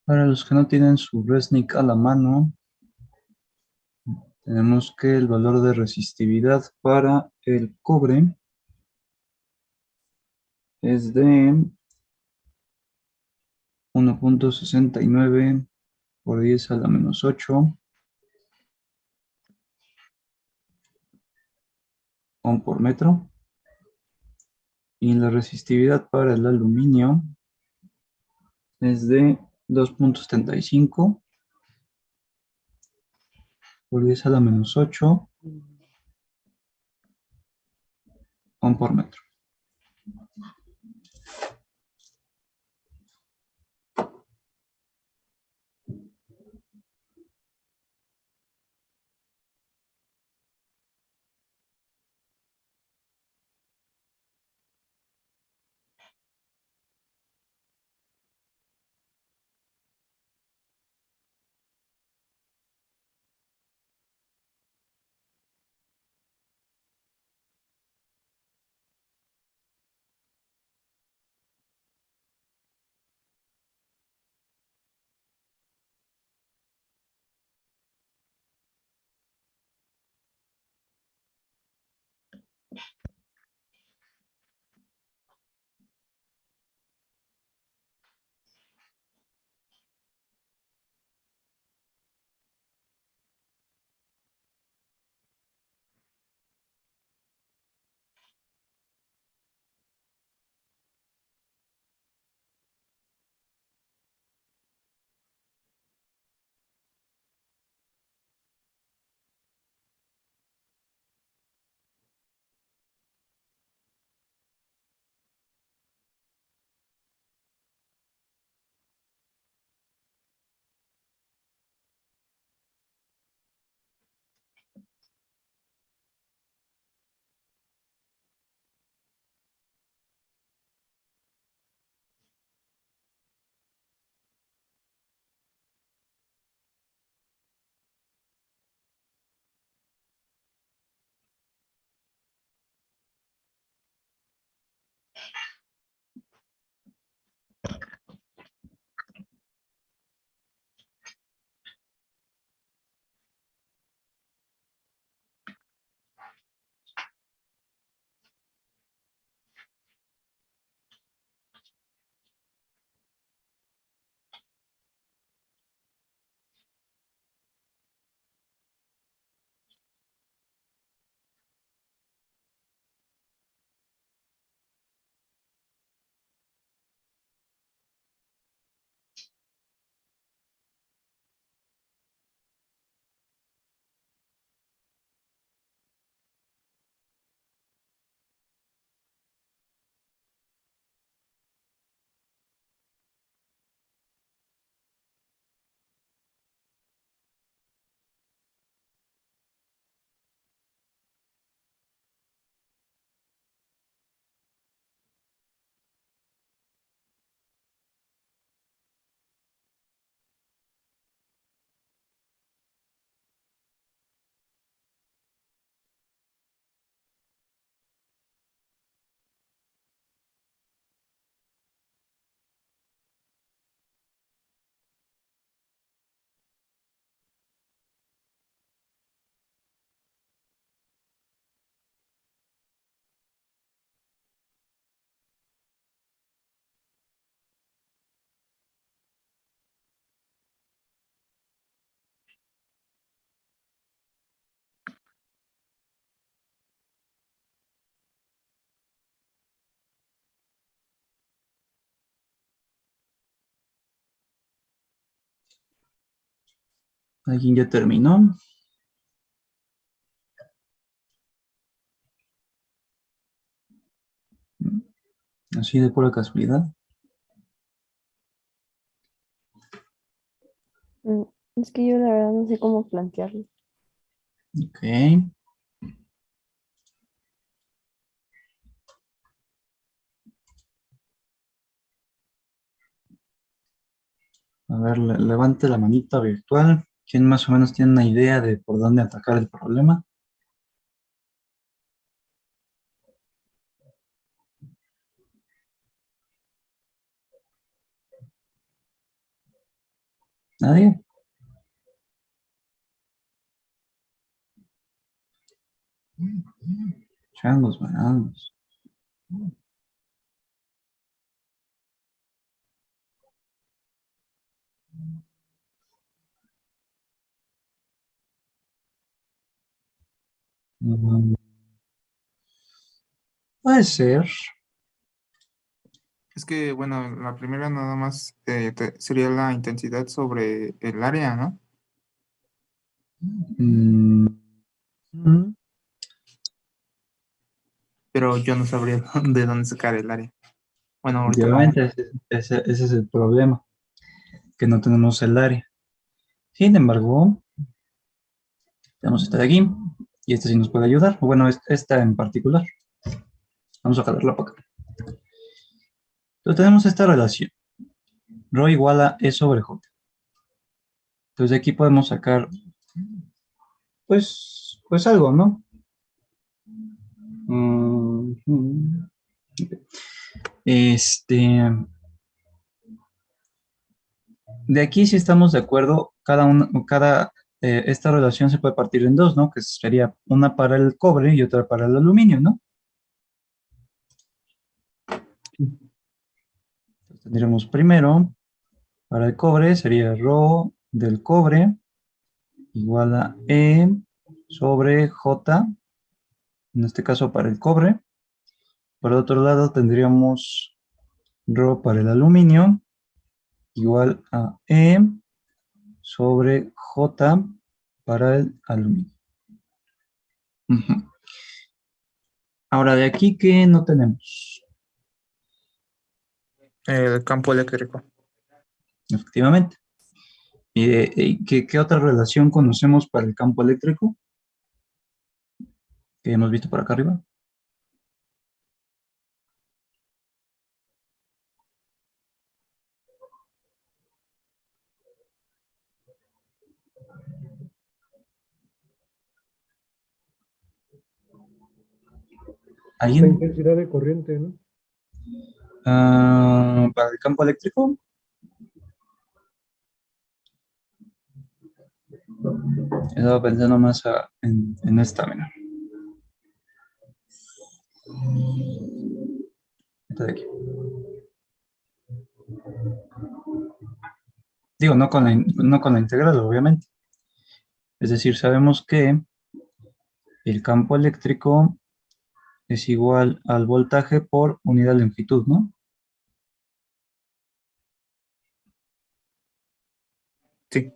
Para los que no tienen su Resnick a la mano, tenemos que el valor de resistividad para el cobre es de 1.69 por 10 a la menos 8 ohm por metro. Y la resistividad para el aluminio es de 2.75 por 10 a la menos 8 ohm por metro. ¿Alguien ya terminó? Así de pura casualidad. Mm, Es que yo la verdad no sé cómo plantearlo. Ok. A ver, levante la manita virtual. ¿Quién más o menos tiene una idea de por dónde atacar el problema? ¿Nadie? Changos, manangos. Mm, Puede ser. Es que, bueno, la primera nada más sería la intensidad sobre el área, ¿no? Mm, mm, Pero yo no sabría de dónde sacar el área. Bueno, ahorita lo vamos. Efectivamente, ese es el problema, que no tenemos el área. Sin embargo, tenemos esta de aquí, y esta sí nos puede ayudar. Bueno, esta en particular. Vamos a jalarla para acá. Entonces tenemos esta relación. Rho igual a E sobre J. Entonces de aquí podemos sacar, pues algo, ¿no? Mm, Este, de aquí si estamos de acuerdo, esta relación se puede partir en dos, ¿no? Que sería una para el cobre y otra para el aluminio, ¿no? Entonces tendríamos primero, para el cobre sería Rho del cobre igual a E sobre J, en este caso para el cobre. Por otro lado tendríamos Rho para el aluminio igual a E sobre J para el aluminio. Ujú. Ahora, de aquí, ¿qué no tenemos? El campo eléctrico. Efectivamente. ¿Y qué otra relación conocemos para el campo eléctrico que hemos visto por acá arriba? La ¿Alguien? intensidad de corriente, ¿no? Para el campo eléctrico, estaba pensando más en esta, mira. Esta de aquí. Digo, no con la integral, obviamente. Es decir, sabemos que el campo eléctrico es igual al voltaje por unidad de longitud, ¿no? Sí.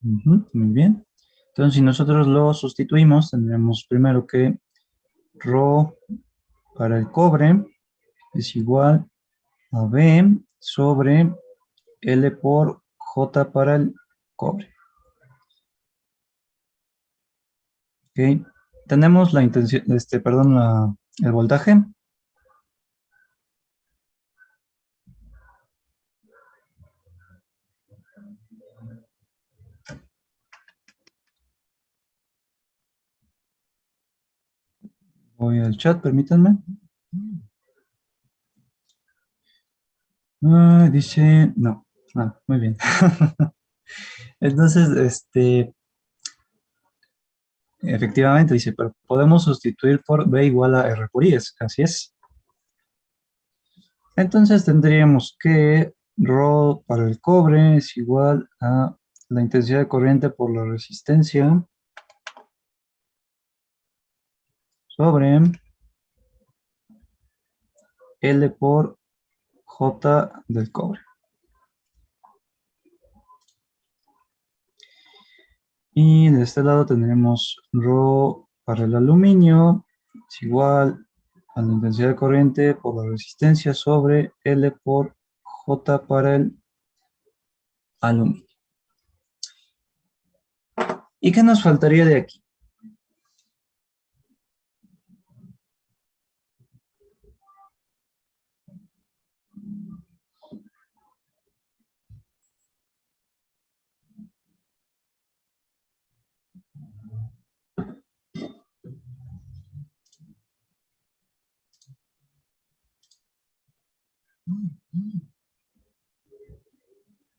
Ujú, muy bien. Entonces, si nosotros lo sustituimos, tendremos primero que Rho para el cobre es igual a B sobre L por J para el cobre. ¿Ok? Tenemos la intención, perdón, el voltaje. Voy al chat, permítanme. Dice, no. Muy bien. Entonces, efectivamente dice, pero podemos sustituir por B igual a R por I, así es. Entonces tendríamos que Rho para el cobre es igual a la intensidad de corriente por la resistencia sobre L por J del cobre. Y de este lado tendremos Rho para el aluminio es igual a la intensidad de corriente por la resistencia sobre L por J para el aluminio. ¿Y qué nos faltaría de aquí?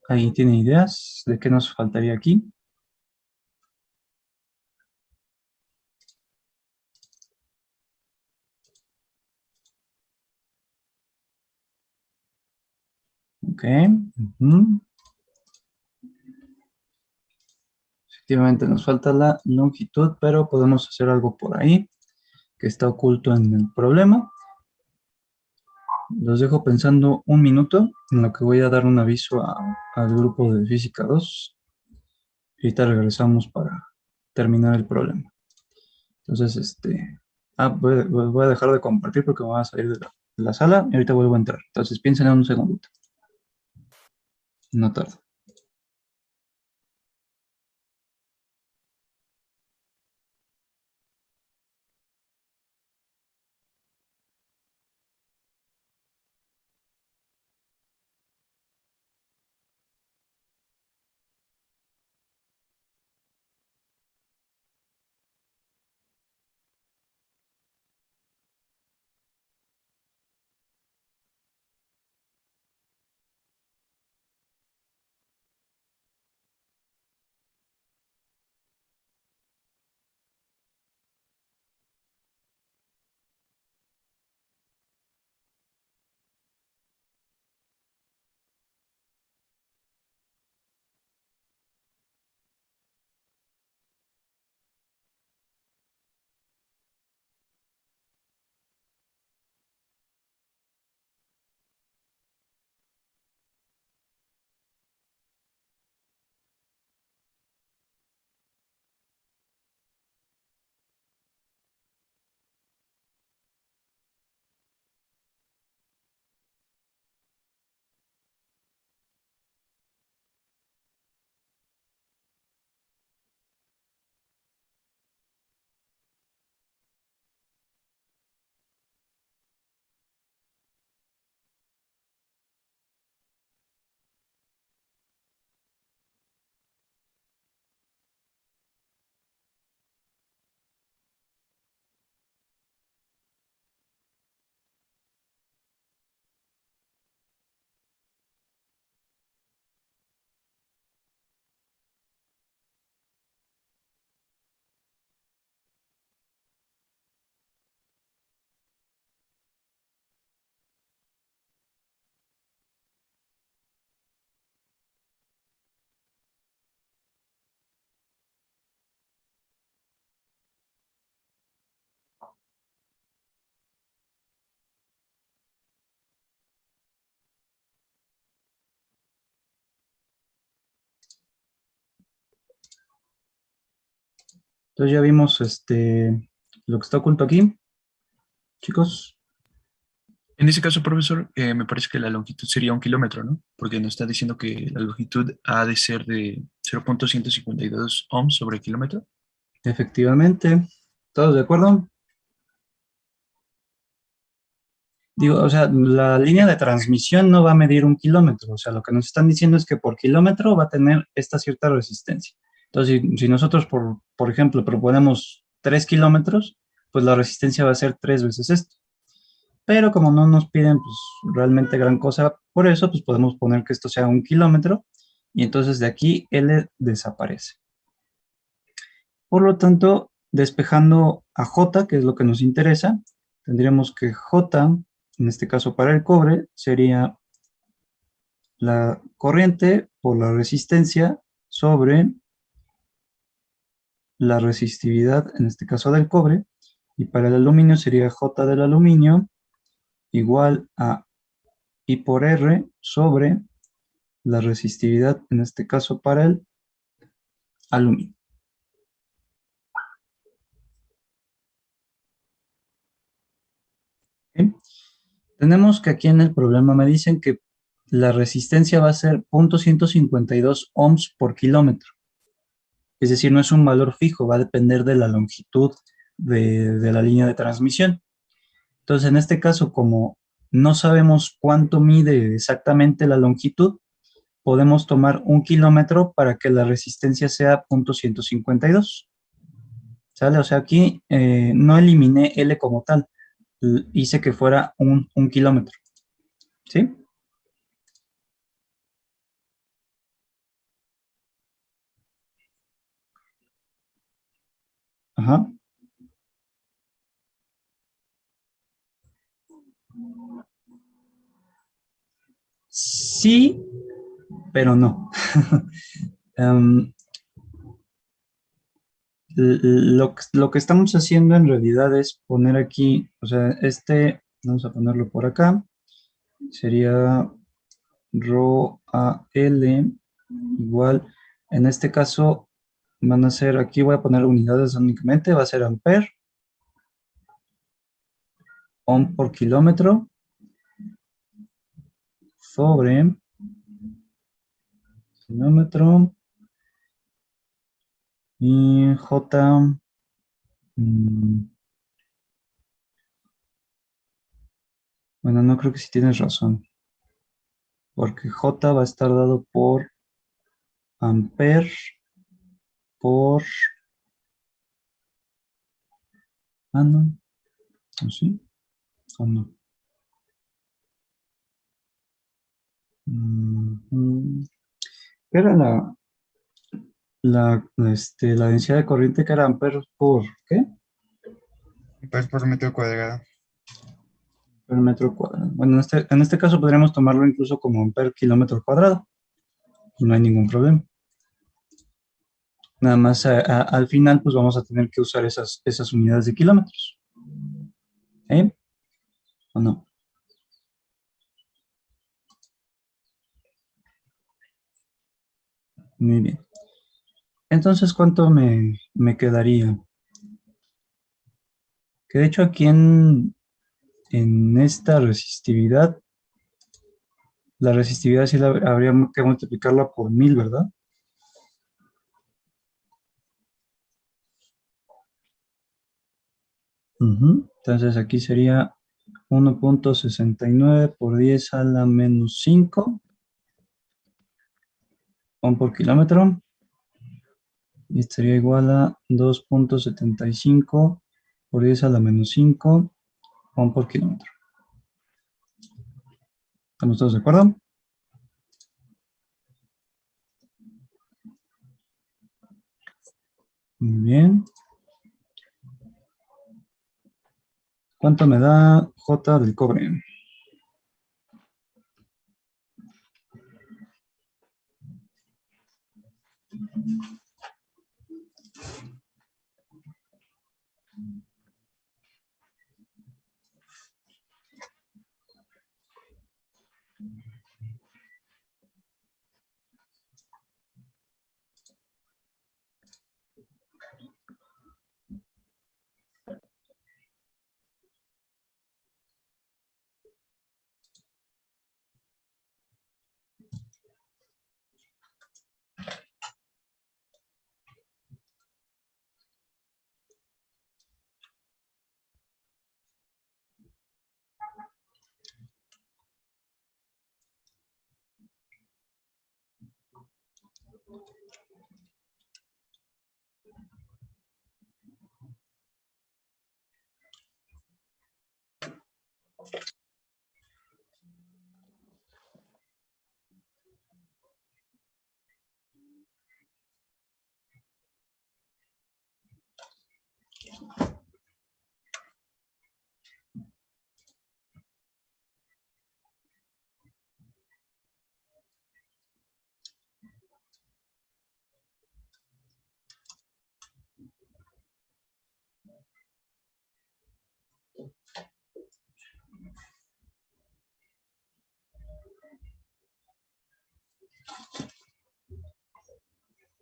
¿Alguien tiene ideas de qué nos faltaría aquí? Ok. Ujú. Efectivamente nos falta la longitud, pero podemos hacer algo por ahí que está oculto en el problema. Los dejo pensando un minuto, en lo que voy a dar un aviso al grupo de Física 2. Ahorita regresamos para terminar el problema. Entonces, voy a dejar de compartir porque me voy a salir de la sala y ahorita vuelvo a entrar. Entonces, piensen en un segundito. No tardo. Entonces ya vimos lo que está oculto aquí, chicos. En ese caso, profesor, me parece que la longitud sería 1 kilómetro, ¿no? Porque nos está diciendo que la longitud ha de ser de 0,152 ohms sobre kilómetro. Efectivamente. ¿Todos de acuerdo? Digo, o sea, la línea de transmisión no va a medir 1 kilómetro. O sea, lo que nos están diciendo es que por kilómetro va a tener esta cierta resistencia. Entonces, si nosotros, por ejemplo, proponemos 3 kilómetros, pues la resistencia va a ser 3 veces esto. Pero como no nos piden pues, realmente gran cosa por eso, pues podemos poner que esto sea 1 kilómetro y entonces de aquí L desaparece. Por lo tanto, despejando a J, que es lo que nos interesa, tendríamos que J, en este caso para el cobre, sería la corriente por la resistencia sobre la resistividad, en este caso del cobre, y para el aluminio sería J del aluminio igual a I por R sobre la resistividad, en este caso para el aluminio. ¿Okay? Tenemos que aquí en el problema me dicen que la resistencia va a ser 0.152 ohms por kilómetro. Es decir, no es un valor fijo, va a depender de la longitud de la línea de transmisión. Entonces, en este caso, como no sabemos cuánto mide exactamente la longitud, podemos tomar 1 kilómetro para que la resistencia sea 0.152. ¿Sale? O sea, aquí no eliminé L como tal, hice que fuera un kilómetro. ¿Sí? Ajá. Sí, pero no. Em, lo que estamos haciendo en realidad es poner aquí, o sea, vamos a ponerlo por acá, sería rho a L igual, en este caso van a ser, aquí voy a poner unidades únicamente, va a ser ampere, ohm por kilómetro, sobre kilómetro, y J, mm, bueno, no creo que sí tienes razón, porque J va a estar dado por ampere por, no, ¿o sí? ¿O no? ¿Qué era la densidad de corriente que era amperes por qué? Pues por metro cuadrado. Per metro cuadrado. Bueno, en este caso podríamos tomarlo incluso como amper kilómetro cuadrado. Y no hay ningún problema. Nada más al final, pues vamos a tener que usar esas unidades de kilómetros. ¿Eh? ¿O no? Muy bien. Entonces, ¿cuánto me quedaría? Que de hecho aquí en esta resistividad, la resistividad sí habría que multiplicarla por 1000, ¿verdad? Entonces aquí sería 1.69 por 10 a la menos 5 ohm por kilómetro. Y estaría igual a 2.75 por 10 a la menos 5 ohm por kilómetro. ¿Estamos todos de acuerdo? Muy bien. ¿Cuánto me da J del cobre?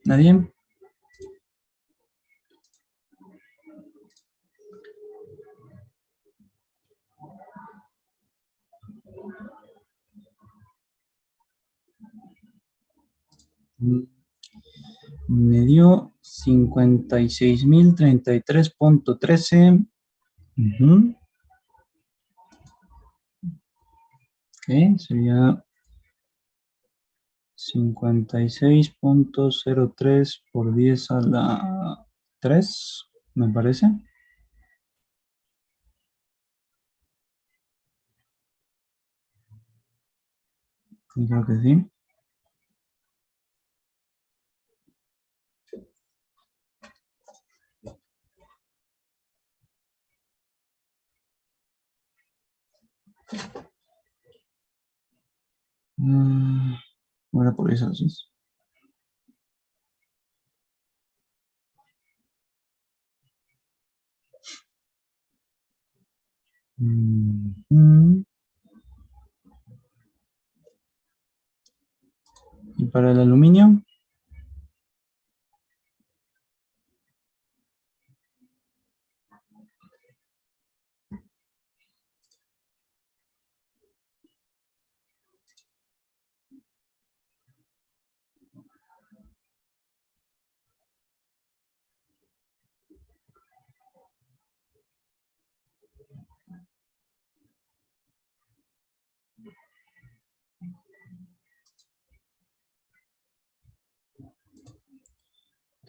¿Nadie? Me dio 56.033.13. Ok, sería 56.03 por 10 a la 3, me parece. Creo que sí. Ahora por eso así. Y para el aluminio.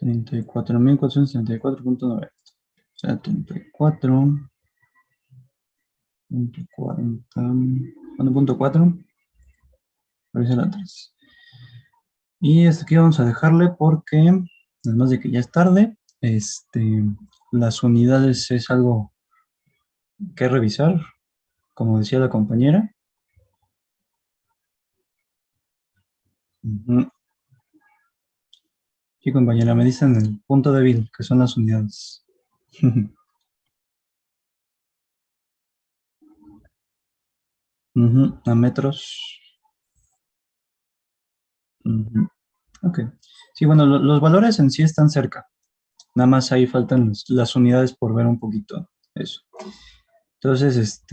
$34.474.90. O sea, 34.40. ¿Cuánto? .4. Parece la 3. Y hasta aquí vamos a dejarle porque, además de que ya es tarde, las unidades es algo que revisar, como decía la compañera. Sí, compañera, me dicen el punto débil, que son las unidades. A metros. Ok. Sí, bueno, los valores en sí están cerca. Nada más ahí faltan las unidades por ver un poquito eso. Entonces,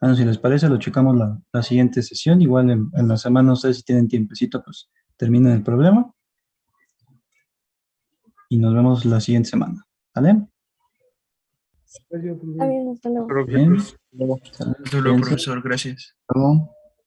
bueno, si les parece, lo checamos la siguiente sesión. Igual en la semana, ustedes si tienen tiempecito, pues terminen el problema. Y nos vemos la siguiente semana. ¿Vale? Está bien, hasta luego. Creo que Bien. pues, luego. Sale, Hasta luego, cuídense. profesor. Gracias. Hasta luego.